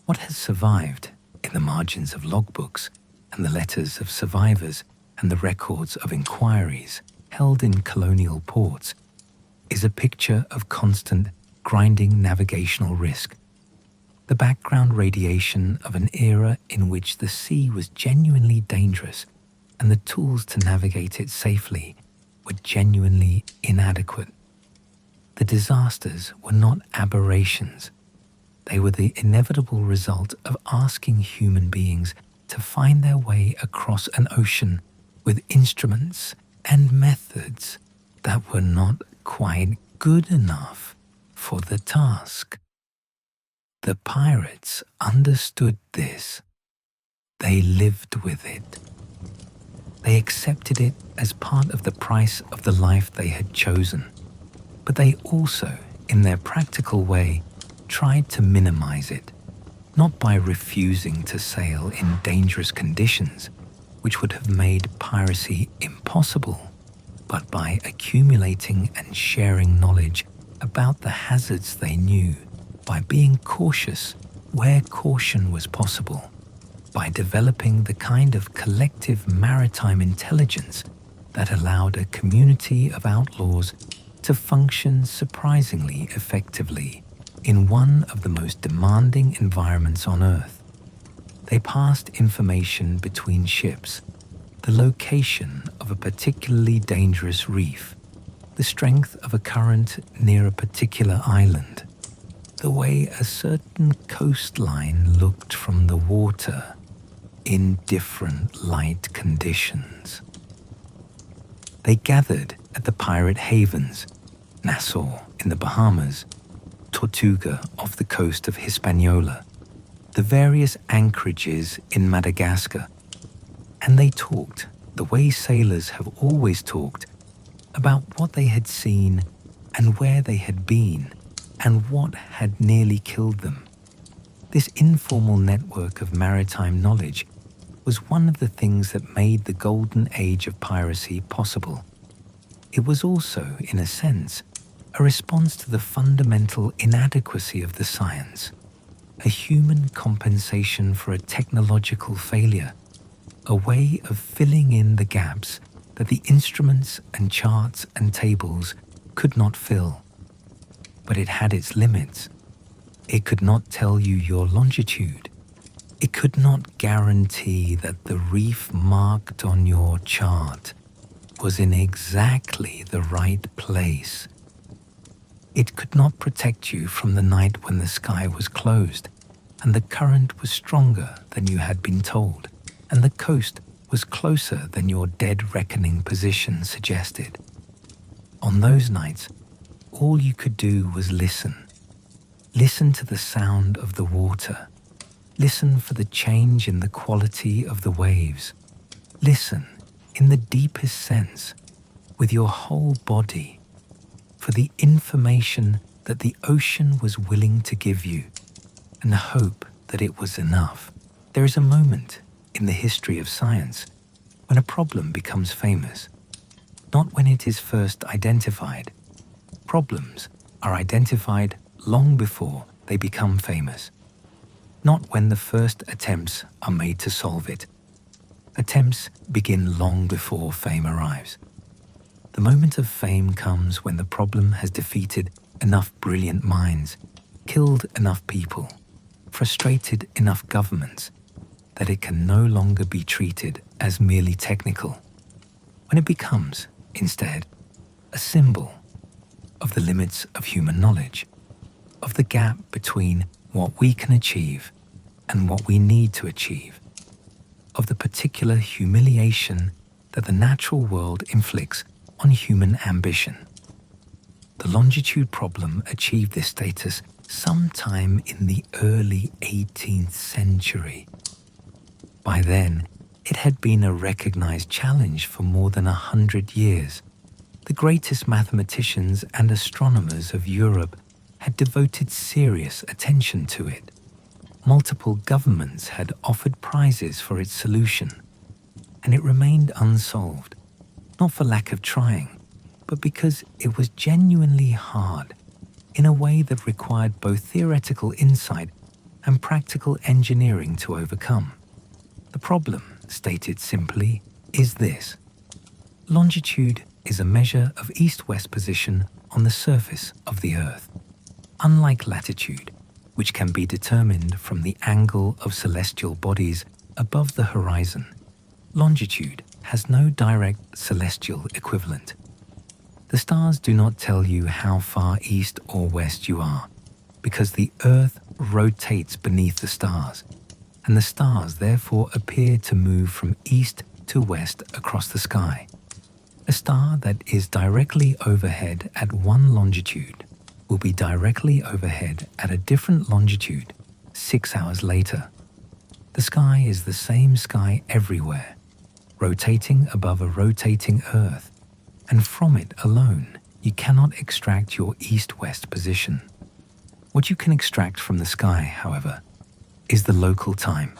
What has survived in the margins of logbooks and the letters of survivors and the records of inquiries held in colonial ports is a picture of constant, grinding navigational risk. The background radiation of an era in which the sea was genuinely dangerous and the tools to navigate it safely were genuinely inadequate. The disasters were not aberrations. They were the inevitable result of asking human beings to find their way across an ocean with instruments and methods that were not quite good enough for the task. The pirates understood this. They lived with it. They accepted it as part of the price of the life they had chosen. But they also, in their practical way, tried to minimize it, not by refusing to sail in dangerous conditions, which would have made piracy impossible, but by accumulating and sharing knowledge about the hazards they knew, by being cautious where caution was possible, by developing the kind of collective maritime intelligence that allowed a community of outlaws to function surprisingly effectively in one of the most demanding environments on Earth. They passed information between ships, the location of a particularly dangerous reef, the strength of a current near a particular island, the way a certain coastline looked from the water in different light conditions. They gathered at the pirate havens, Nassau in the Bahamas, Tortuga off the coast of Hispaniola, the various anchorages in Madagascar, and they talked, the way sailors have always talked, about what they had seen and where they had been and what had nearly killed them. This informal network of maritime knowledge was one of the things that made the Golden Age of Piracy possible. It was also, in a sense, a response to the fundamental inadequacy of the science, a human compensation for a technological failure, a way of filling in the gaps that the instruments and charts and tables could not fill. But it had its limits. It could not tell you your longitude. It could not guarantee that the reef marked on your chart was in exactly the right place. It could not protect you from the night when the sky was closed and the current was stronger than you had been told and the coast was closer than your dead reckoning position suggested. On those nights, all you could do was listen. Listen to the sound of the water. Listen for the change in the quality of the waves. Listen, in the deepest sense, with your whole body, for the information that the ocean was willing to give you, and hope that it was enough. There is a moment in the history of science when a problem becomes famous, not when it is first identified. Problems are identified long before they become famous, not when the first attempts are made to solve it. Attempts begin long before fame arrives. The moment of fame comes when the problem has defeated enough brilliant minds, killed enough people, frustrated enough governments, that it can no longer be treated as merely technical. When it becomes instead, a symbol of the limits of human knowledge, of the gap between what we can achieve and what we need to achieve, of the particular humiliation that the natural world inflicts on human ambition. The longitude problem achieved this status sometime in the early 18th century. By then, it had been a recognized challenge for more than 100 years. The greatest mathematicians and astronomers of Europe had devoted serious attention to it. Multiple governments had offered prizes for its solution, and it remained unsolved, not for lack of trying, but because it was genuinely hard in a way that required both theoretical insight and practical engineering to overcome. The problem, stated simply, is this. Longitude is a measure of east-west position on the surface of the Earth. Unlike latitude, which can be determined from the angle of celestial bodies above the horizon, longitude has no direct celestial equivalent. The stars do not tell you how far east or west you are, because the Earth rotates beneath the stars, and the stars therefore appear to move from east to west across the sky. A star that is directly overhead at one longitude will be directly overhead at a different longitude 6 hours later. The sky is the same sky everywhere, rotating above a rotating Earth, and from it alone you cannot extract your east-west position. What you can extract from the sky, however, is the local time.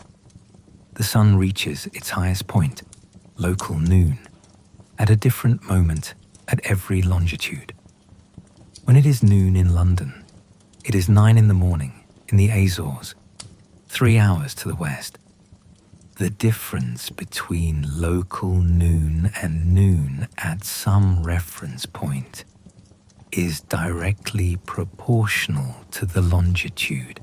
The sun reaches its highest point, local noon, at a different moment at every longitude. When it is noon in London, it is 9 in the morning in the Azores, 3 hours to the west. The difference between local noon and noon at some reference point is directly proportional to the longitude.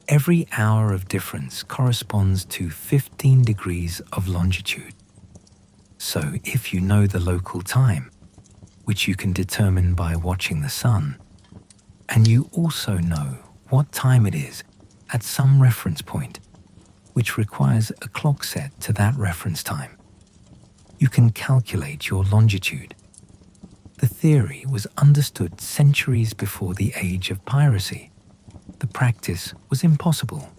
Every hour of difference corresponds to 15 degrees of longitude. So if you know the local time, which you can determine by watching the sun, and you also know what time it is at some reference point, which requires a clock set to that reference time, you can calculate your longitude. The theory was understood centuries before the age of piracy. The practice was impossible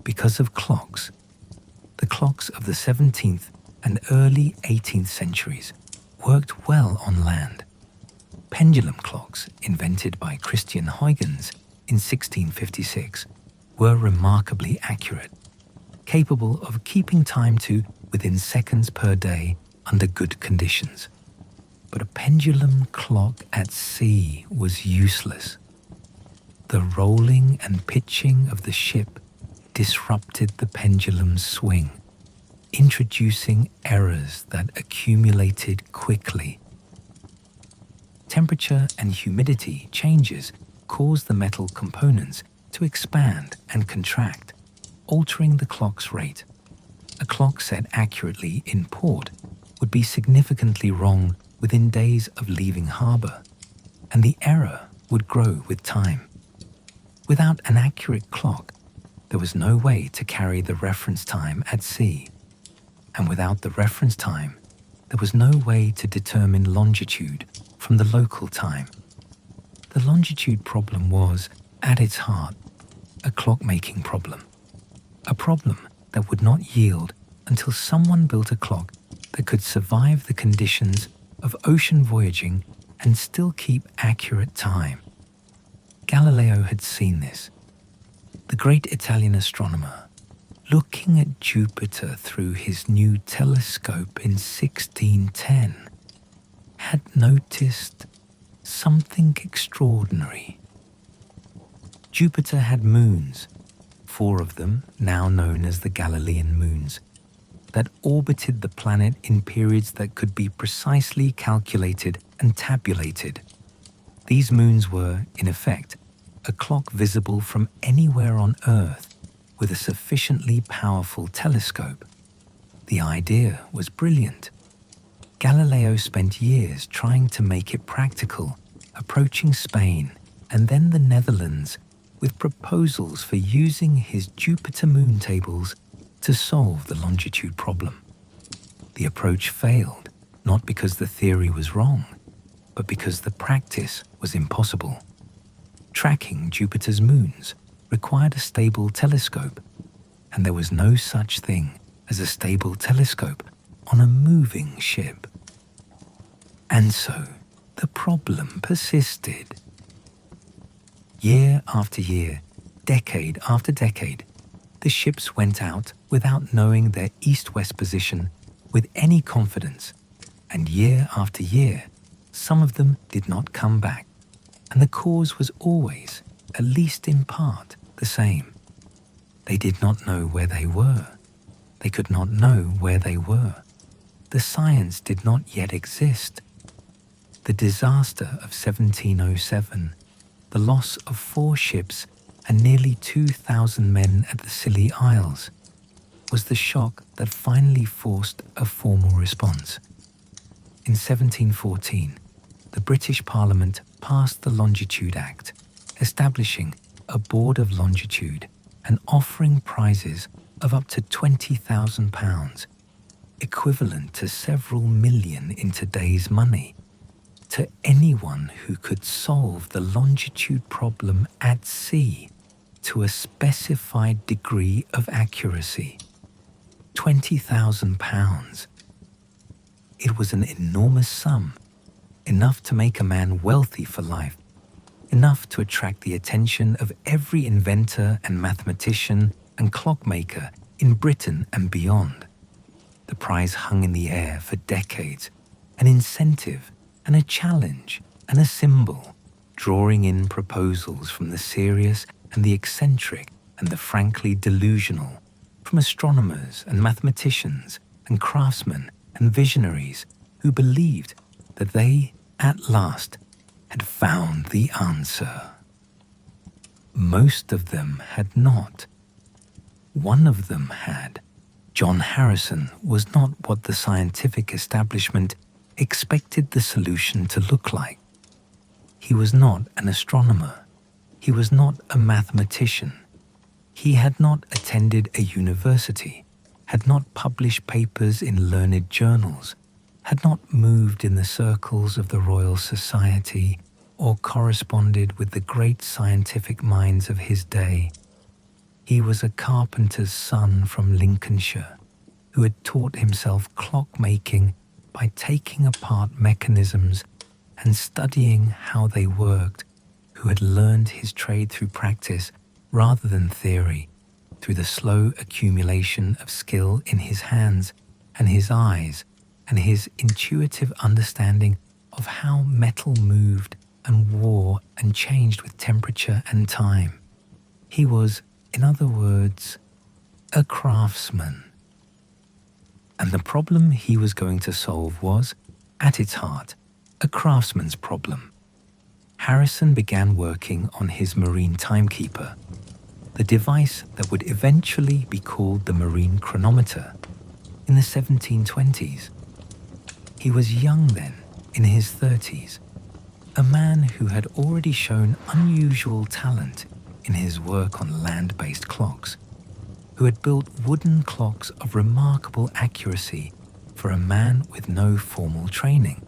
because of clocks. The clocks of the 17th and early 18th centuries worked well on land. Pendulum clocks, invented by Christian Huygens in 1656, were remarkably accurate, capable of keeping time to within seconds per day under good conditions. But a pendulum clock at sea was useless. The rolling and pitching of the ship disrupted the pendulum's swing, introducing errors that accumulated quickly. Temperature and humidity changes cause the metal components to expand and contract, altering the clock's rate. A clock set accurately in port would be significantly wrong within days of leaving harbour, and the error would grow with time. Without an accurate clock, there was no way to carry the reference time at sea, and without the reference time, there was no way to determine longitude from the local time. The longitude problem was, at its heart, a clock-making problem. A problem that would not yield until someone built a clock that could survive the conditions of ocean voyaging and still keep accurate time. Galileo had seen this. The great Italian astronomer, looking at Jupiter through his new telescope in 1610, had noticed something extraordinary. Jupiter had moons, 4 of them now known as the Galilean moons, that orbited the planet in periods that could be precisely calculated and tabulated. These moons were, in effect, a clock visible from anywhere on Earth with a sufficiently powerful telescope. The idea was brilliant. Galileo spent years trying to make it practical, approaching Spain and then the Netherlands with proposals for using his Jupiter moon tables to solve the longitude problem. The approach failed, not because the theory was wrong, but because the practice was impossible. Tracking Jupiter's moons required a stable telescope, and there was no such thing as a stable telescope on a moving ship. And so, the problem persisted. Year after year, decade after decade, the ships went out without knowing their east-west position with any confidence, and year after year, some of them did not come back, and the cause was always, at least in part, the same. They did not know where they were. They could not know where they were. The science did not yet exist. The disaster of 1707, the loss of 4 ships and nearly 2,000 men at the Scilly Isles, was the shock that finally forced a formal response. In 1714, the British Parliament passed the Longitude Act, establishing a Board of Longitude and offering prizes of up to £20,000, equivalent to several million in today's money, to anyone who could solve the longitude problem at sea to a specified degree of accuracy. £20,000. It was an enormous sum, enough to make a man wealthy for life, enough to attract the attention of every inventor and mathematician and clockmaker in Britain and beyond. The prize hung in the air for decades, an incentive and a challenge and a symbol, drawing in proposals from the serious and the eccentric and the frankly delusional, from astronomers and mathematicians and craftsmen and visionaries who believed that they, at last, had found the answer. Most of them had not. One of them had. John Harrison was not what the scientific establishment expected the solution to look like. He was not an astronomer. He was not a mathematician. He had not attended a university, had not published papers in learned journals, had not moved in the circles of the Royal Society or corresponded with the great scientific minds of his day. He was a carpenter's son from Lincolnshire who had taught himself clockmaking by taking apart mechanisms and studying how they worked, who had learned his trade through practice rather than theory, through the slow accumulation of skill in his hands and his eyes and his intuitive understanding of how metal moved and wore and changed with temperature and time. He was, in other words, a craftsman. And the problem he was going to solve was, at its heart, a craftsman's problem. Harrison began working on his marine timekeeper, the device that would eventually be called the marine chronometer, in the 1720s. He was young then, in his 30s, a man who had already shown unusual talent in his work on land-based clocks, who had built wooden clocks of remarkable accuracy for a man with no formal training,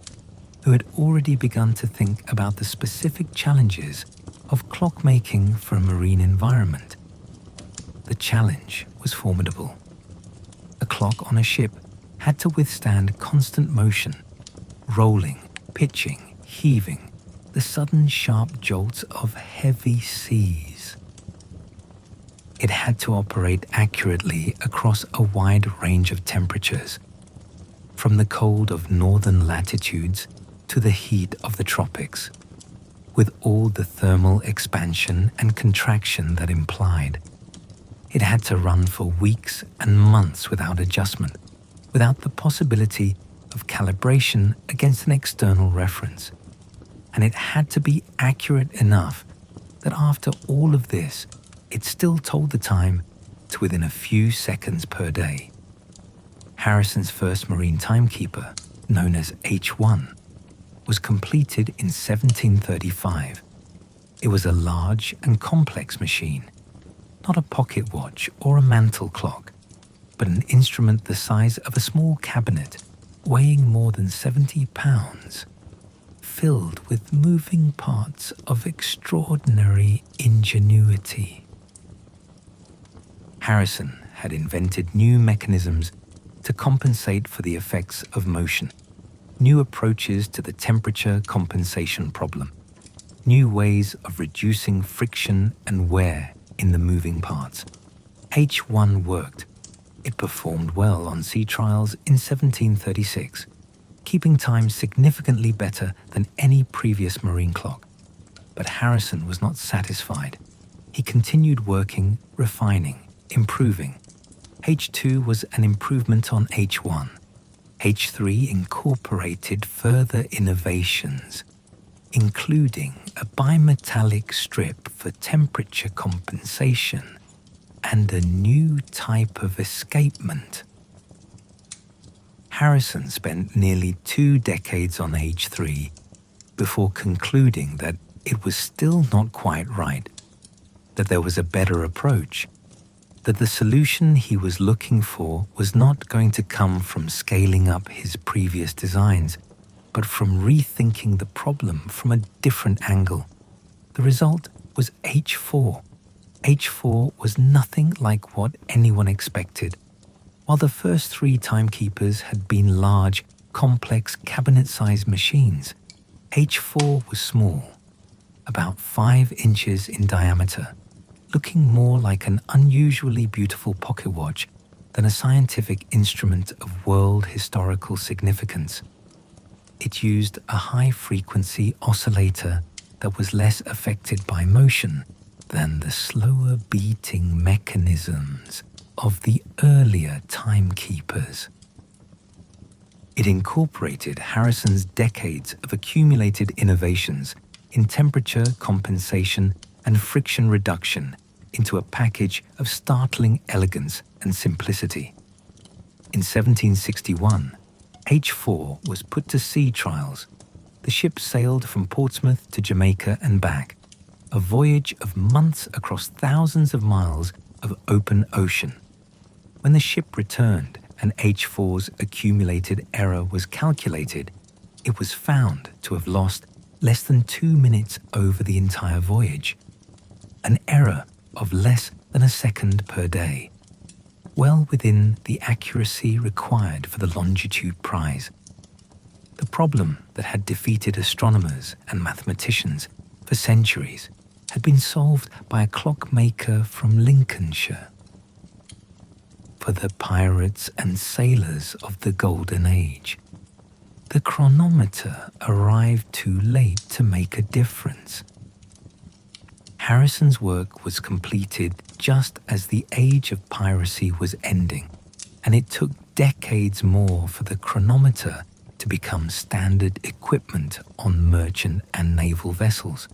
who had already begun to think about the specific challenges of clockmaking for a marine environment. The challenge was formidable. A clock on a ship had to withstand constant motion, rolling, pitching, heaving, the sudden sharp jolts of heavy seas. It had to operate accurately across a wide range of temperatures, from the cold of northern latitudes to the heat of the tropics, with all the thermal expansion and contraction that implied. It had to run for weeks and months without adjustment, without the possibility of calibration against an external reference. And it had to be accurate enough that after all of this, it still told the time to within a few seconds per day. Harrison's first marine timekeeper known as H1, was completed in 1735. It was a large and complex machine, not a pocket watch or a mantle clock, but an instrument the size of a small cabinet, weighing more than 70 pounds, filled with moving parts of extraordinary ingenuity. Harrison had invented new mechanisms to compensate for the effects of motion, new approaches to the temperature compensation problem, new ways of reducing friction and wear in the moving parts. H1 worked. It performed well on sea trials in 1736, keeping time significantly better than any previous marine clock. But Harrison was not satisfied. He continued working, refining, improving. H2 was an improvement on H1. H3 incorporated further innovations, including a bimetallic strip for temperature compensation and a new type of escapement. Harrison spent nearly 2 decades on H3 before concluding that it was still not quite right, that there was a better approach, that the solution he was looking for was not going to come from scaling up his previous designs, but from rethinking the problem from a different angle. The result was H4. H4 was nothing like what anyone expected. While the first 3 timekeepers had been large, complex, cabinet-sized machines, H4 was small, about 5 inches in diameter, looking more like an unusually beautiful pocket watch than a scientific instrument of world historical significance. It used a high-frequency oscillator that was less affected by motion than the slower beating mechanisms of the earlier timekeepers. It incorporated Harrison's decades of accumulated innovations in temperature compensation and friction reduction into a package of startling elegance and simplicity. In 1761, H4 was put to sea trials. The ship sailed from Portsmouth to Jamaica and back, a voyage of months across thousands of miles of open ocean. When the ship returned and H4's accumulated error was calculated, it was found to have lost less than 2 minutes over the entire voyage, an error of less than a second per day, well within the accuracy required for the longitude prize. The problem that had defeated astronomers and mathematicians for centuries had been solved by a clockmaker from Lincolnshire. For the pirates and sailors of the Golden Age, the chronometer arrived too late to make a difference. Harrison's work was completed just as the age of piracy was ending, and it took decades more for the chronometer to become standard equipment on merchant and naval vessels.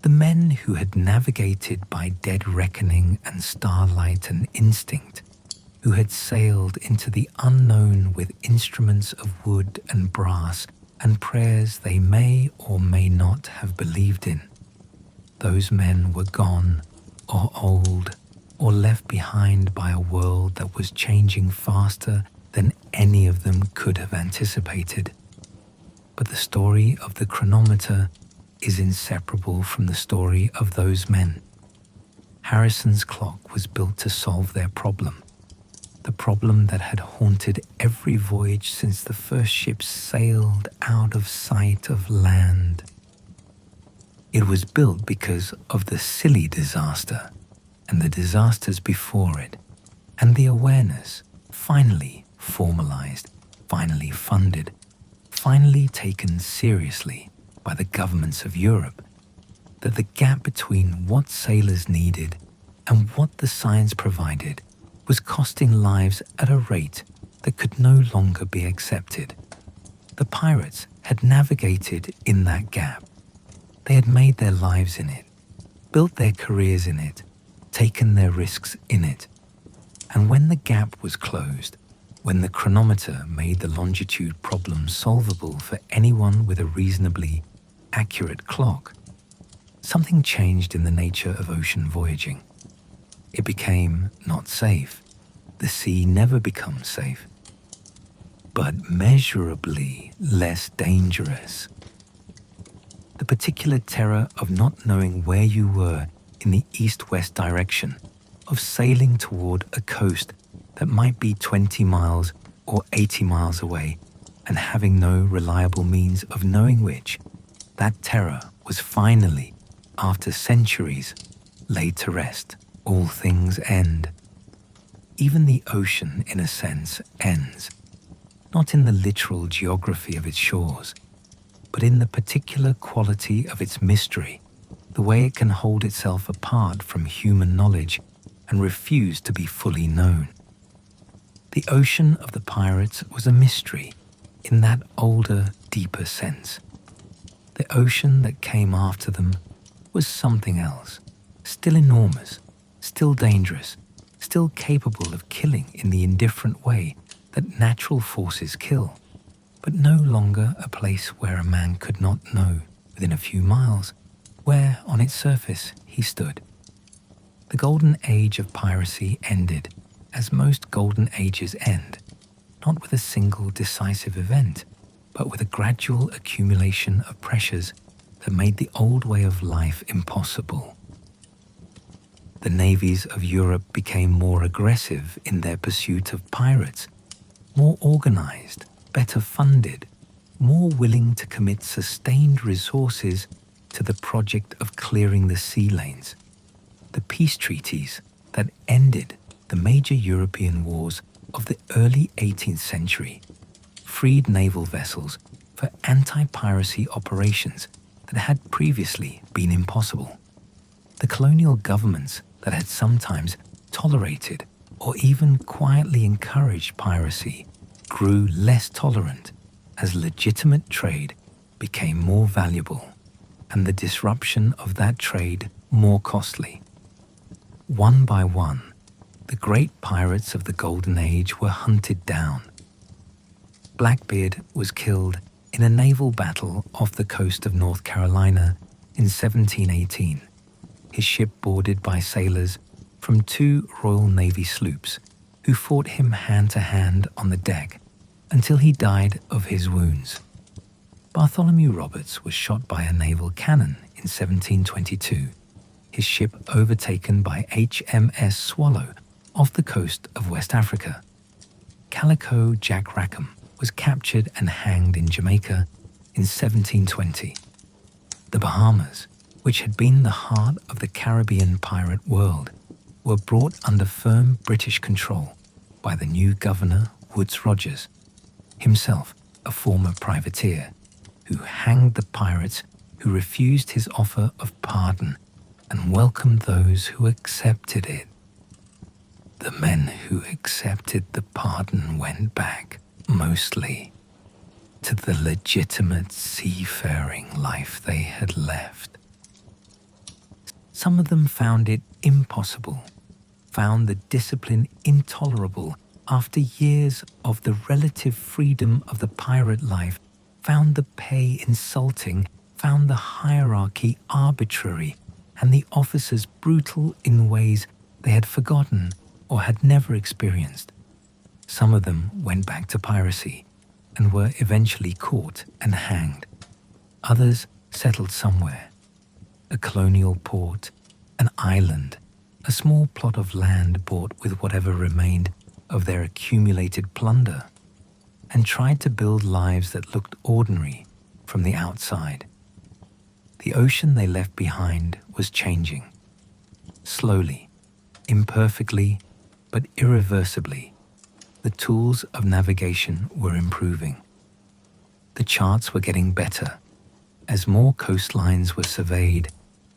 The men who had navigated by dead reckoning and starlight and instinct, who had sailed into the unknown with instruments of wood and brass and prayers they may or may not have believed in, those men were gone or old or left behind by a world that was changing faster than any of them could have anticipated. But the story of the chronometer is inseparable from the story of those men. Harrison's clock was built to solve their problem, the problem that had haunted every voyage since the first ships sailed out of sight of land. It was built because of the Scilly disaster and the disasters before it, and the awareness, finally formalized, finally funded, finally taken seriously by the governments of Europe, that the gap between what sailors needed and what the science provided was costing lives at a rate that could no longer be accepted. The pirates had navigated in that gap. They had made their lives in it, built their careers in it, taken their risks in it. And when the gap was closed, When the chronometer made the longitude problem solvable for anyone with a reasonably accurate clock, something changed in the nature of ocean voyaging. It became not safe. The sea never becomes safe, but measurably less dangerous. The particular terror of not knowing where you were in the east-west direction, of sailing toward a coast that might be 20 miles or 80 miles away and having no reliable means of knowing which, that terror was finally, after centuries, laid to rest. All things end. Even the ocean, in a sense, ends, not in the literal geography of its shores, but in the particular quality of its mystery, the way it can hold itself apart from human knowledge and refuse to be fully known. The ocean of the pirates was a mystery in that older, deeper sense. The ocean that came after them was something else, still enormous, still dangerous, still capable of killing in the indifferent way that natural forces kill, but no longer a place where a man could not know within a few miles where, on its surface, he stood. The Golden Age of Piracy ended, as most Golden Ages end, not with a single decisive event, but with a gradual accumulation of pressures that made the old way of life impossible. The navies of Europe became more aggressive in their pursuit of pirates, more organized, better funded, more willing to commit sustained resources to the project of clearing the sea lanes. The peace treaties that ended the major European wars of the early 18th century freed naval vessels for anti-piracy operations that had previously been impossible. The colonial governments that had sometimes tolerated or even quietly encouraged piracy grew less tolerant as legitimate trade became more valuable and the disruption of that trade more costly. One by one, the great pirates of the Golden Age were hunted down. Blackbeard was killed in a naval battle off the coast of North Carolina in 1718, his ship boarded by sailors from 2 Royal Navy sloops who fought him hand-to-hand on the deck until he died of his wounds. Bartholomew Roberts was shot by a naval cannon in 1722, his ship overtaken by HMS Swallow off the coast of West Africa. Calico Jack Rackham was captured and hanged in Jamaica in 1720. The Bahamas, which had been the heart of the Caribbean pirate world, were brought under firm British control by the new governor, Woodes Rogers, himself a former privateer, who hanged the pirates who refused his offer of pardon and welcomed those who accepted it. The men who accepted the pardon went back, mostly, to the legitimate seafaring life they had left. Some of them found it impossible, found the discipline intolerable after years of the relative freedom of the pirate life, found the pay insulting, found the hierarchy arbitrary, and the officers brutal in ways they had forgotten or had never experienced. Some of them went back to piracy and were eventually caught and hanged. Others settled somewhere, a colonial port, an island, a small plot of land bought with whatever remained of their accumulated plunder, and tried to build lives that looked ordinary from the outside. The ocean they left behind was changing. Slowly, imperfectly, but irreversibly, the tools of navigation were improving. The charts were getting better as more coastlines were surveyed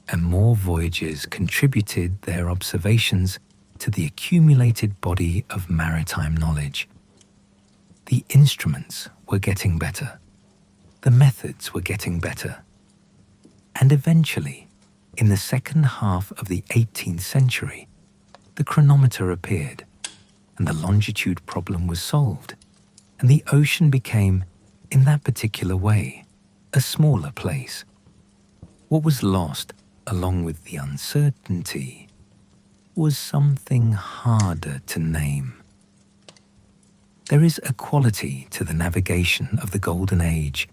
and more voyagers contributed their observations to the accumulated body of maritime knowledge. The instruments were getting better. The methods were getting better. And eventually, in the second half of the 18th century, the chronometer appeared, and the longitude problem was solved, and the ocean became, in that particular way, a smaller place. What was lost, along with the uncertainty, was something harder to name. There is a quality to the navigation of the Golden Age,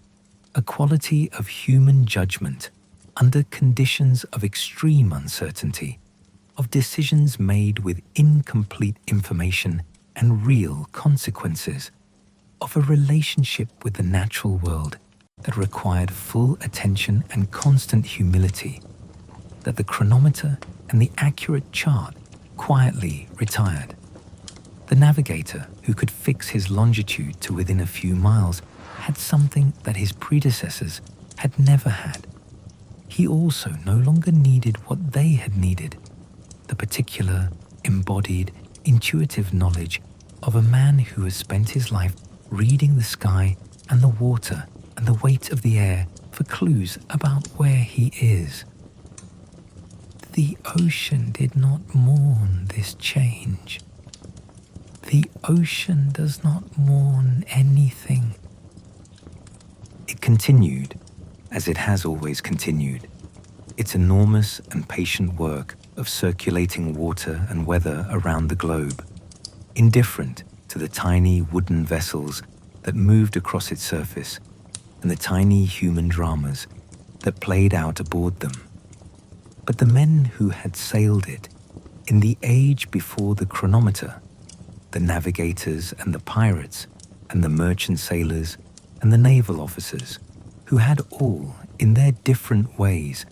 a quality of human judgment under conditions of extreme uncertainty, of decisions made with incomplete information and real consequences, of a relationship with the natural world that required full attention and constant humility, that the chronometer and the accurate chart quietly retired. The navigator who could fix his longitude to within a few miles had something that his predecessors had never had. He also no longer needed what they had needed, the particular, embodied, intuitive knowledge of a man who has spent his life reading the sky and the water and the weight of the air for clues about where he is. The ocean did not mourn this change. The ocean does not mourn anything. It continued, as it has always continued, its enormous and patient work of circulating water and weather around the globe, indifferent to the tiny wooden vessels that moved across its surface and the tiny human dramas that played out aboard them. But the men who had sailed it in the age before the chronometer, the navigators and the pirates and the merchant sailors and the naval officers, who had all, in their different ways,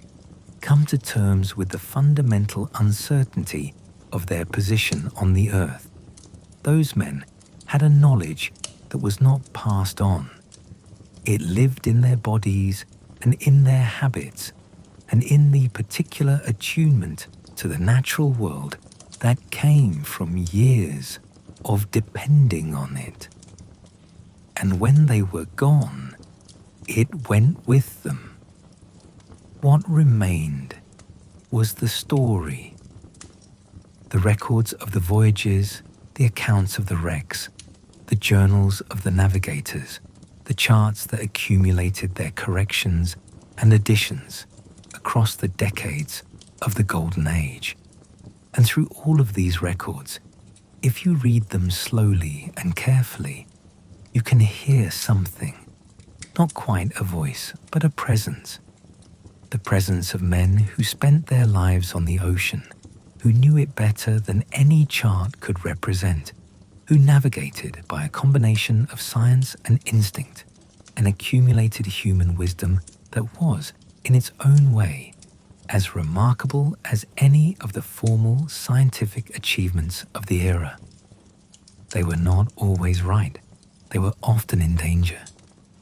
come to terms with the fundamental uncertainty of their position on the earth. Those men had a knowledge that was not passed on. It lived in their bodies and in their habits and in the particular attunement to the natural world that came from years of depending on it. And when they were gone, it went with them. What remained was the story, the records of the voyages, the accounts of the wrecks, the journals of the navigators, the charts that accumulated their corrections and additions across the decades of the Golden Age. And through all of these records, if you read them slowly and carefully, you can hear something, not quite a voice, but a presence. The presence of men who spent their lives on the ocean, who knew it better than any chart could represent, who navigated by a combination of science and instinct, and accumulated human wisdom that was, in its own way, as remarkable as any of the formal scientific achievements of the era. They were not always right. They were often in danger.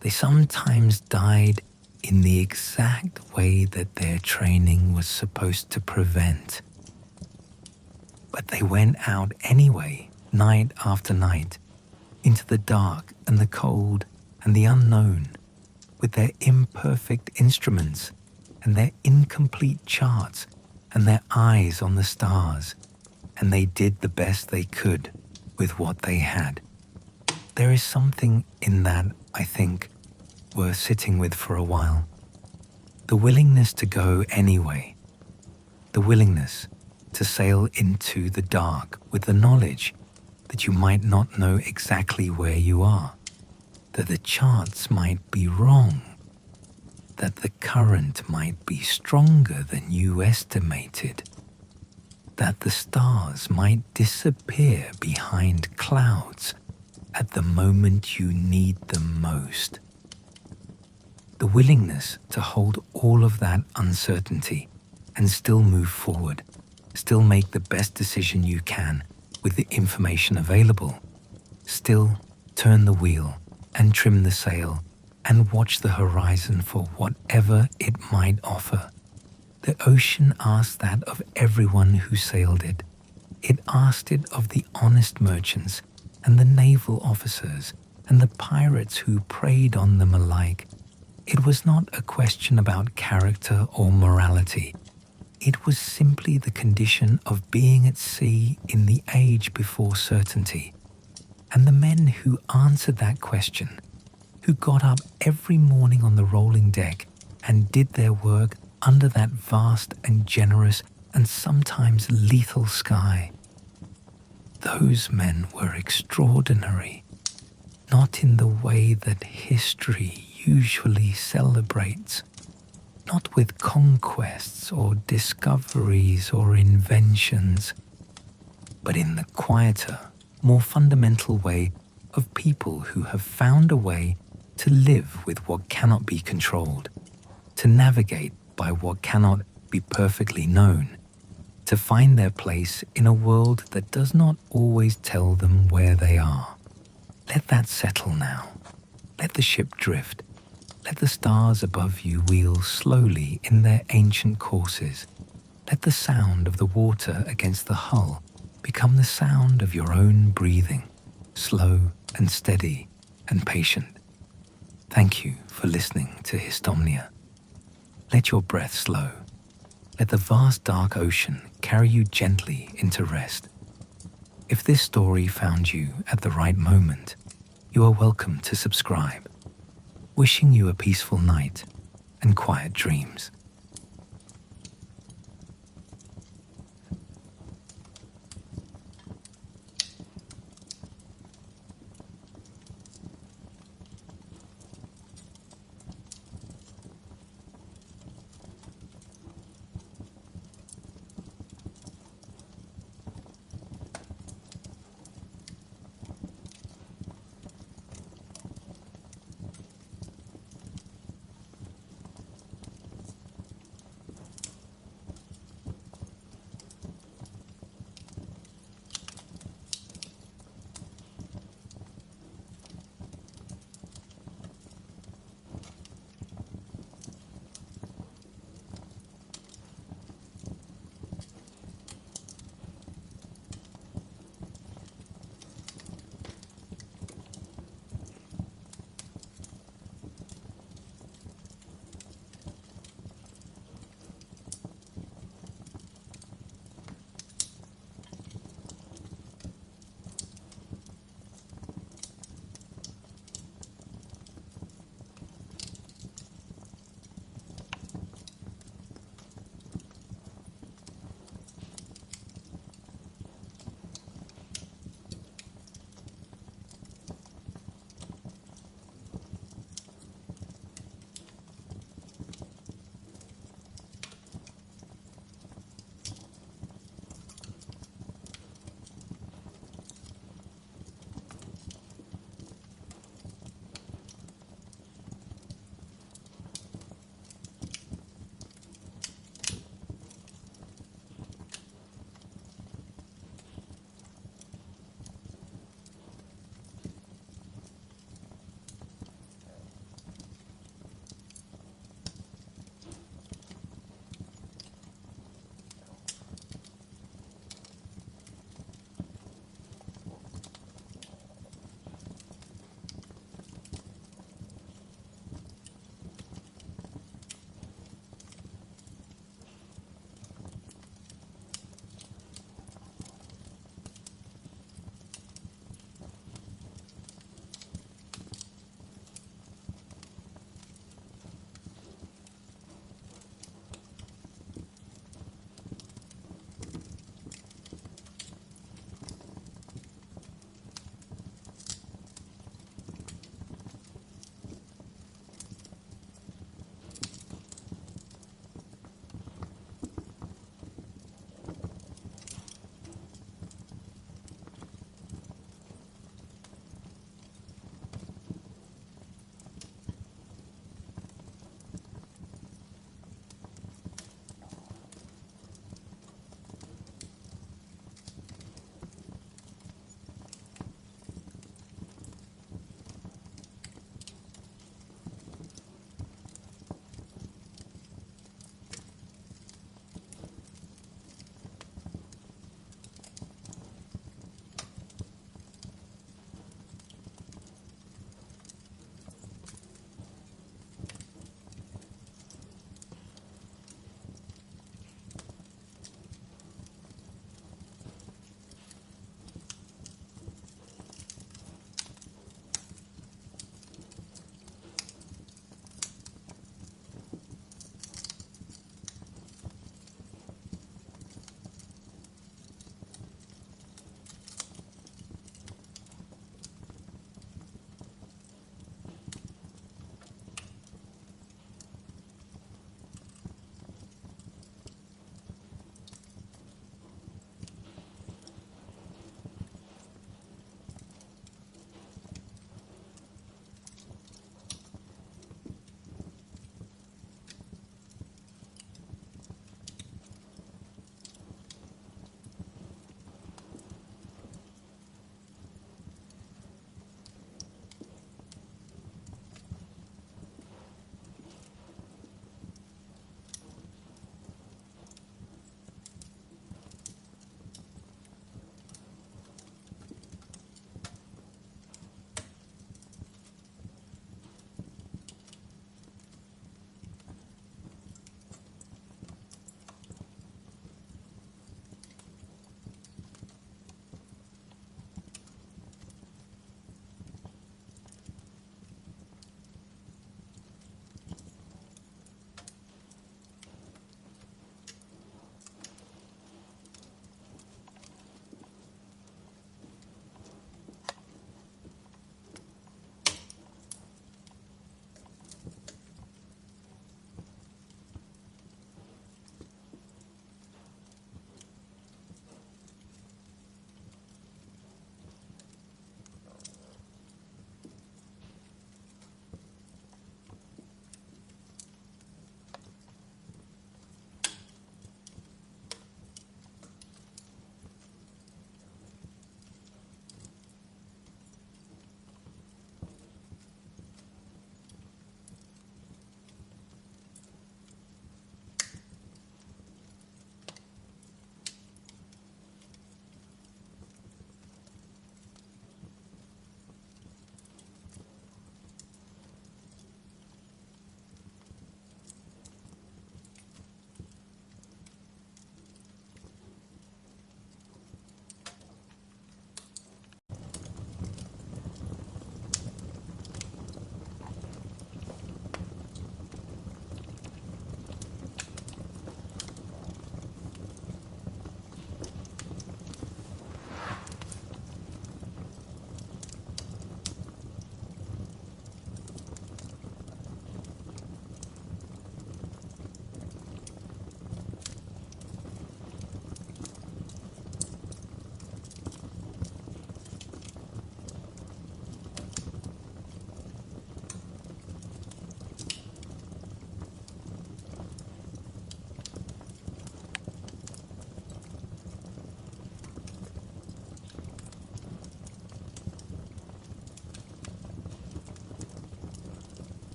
They sometimes died in the exact way that their training was supposed to prevent. But they went out anyway, night after night, into the dark and the cold and the unknown, with their imperfect instruments and their incomplete charts and their eyes on the stars, and they did the best they could with what they had. There is something in that, I think, worth sitting with for a while. The willingness to go anyway. The willingness to sail into the dark with the knowledge that you might not know exactly where you are, that the charts might be wrong, that the current might be stronger than you estimated, that the stars might disappear behind clouds at the moment you need them most. The willingness to hold all of that uncertainty and still move forward, still make the best decision you can with the information available, still turn the wheel and trim the sail and watch the horizon for whatever it might offer. The ocean asked that of everyone who sailed it. It asked it of the honest merchants and the naval officers and the pirates who preyed on them alike. It was not a question about character or morality. It was simply the condition of being at sea in the age before certainty, and the men who answered that question, who got up every morning on the rolling deck and did their work under that vast and generous and sometimes lethal sky. Those men were extraordinary, not in the way that history usually celebrates, not with conquests or discoveries or inventions, but in the quieter, more fundamental way of people who have found a way to live with what cannot be controlled, to navigate by what cannot be perfectly known, to find their place in a world that does not always tell them where they are. Let that settle now. Let the ship drift. Let the stars above you wheel slowly in their ancient courses. Let the sound of the water against the hull become the sound of your own breathing, slow and steady and patient. Thank you for listening to Histomnia. Let your breath slow. Let the vast dark ocean carry you gently into rest. If this story found you at the right moment, you are welcome to subscribe. Wishing you a peaceful night and quiet dreams.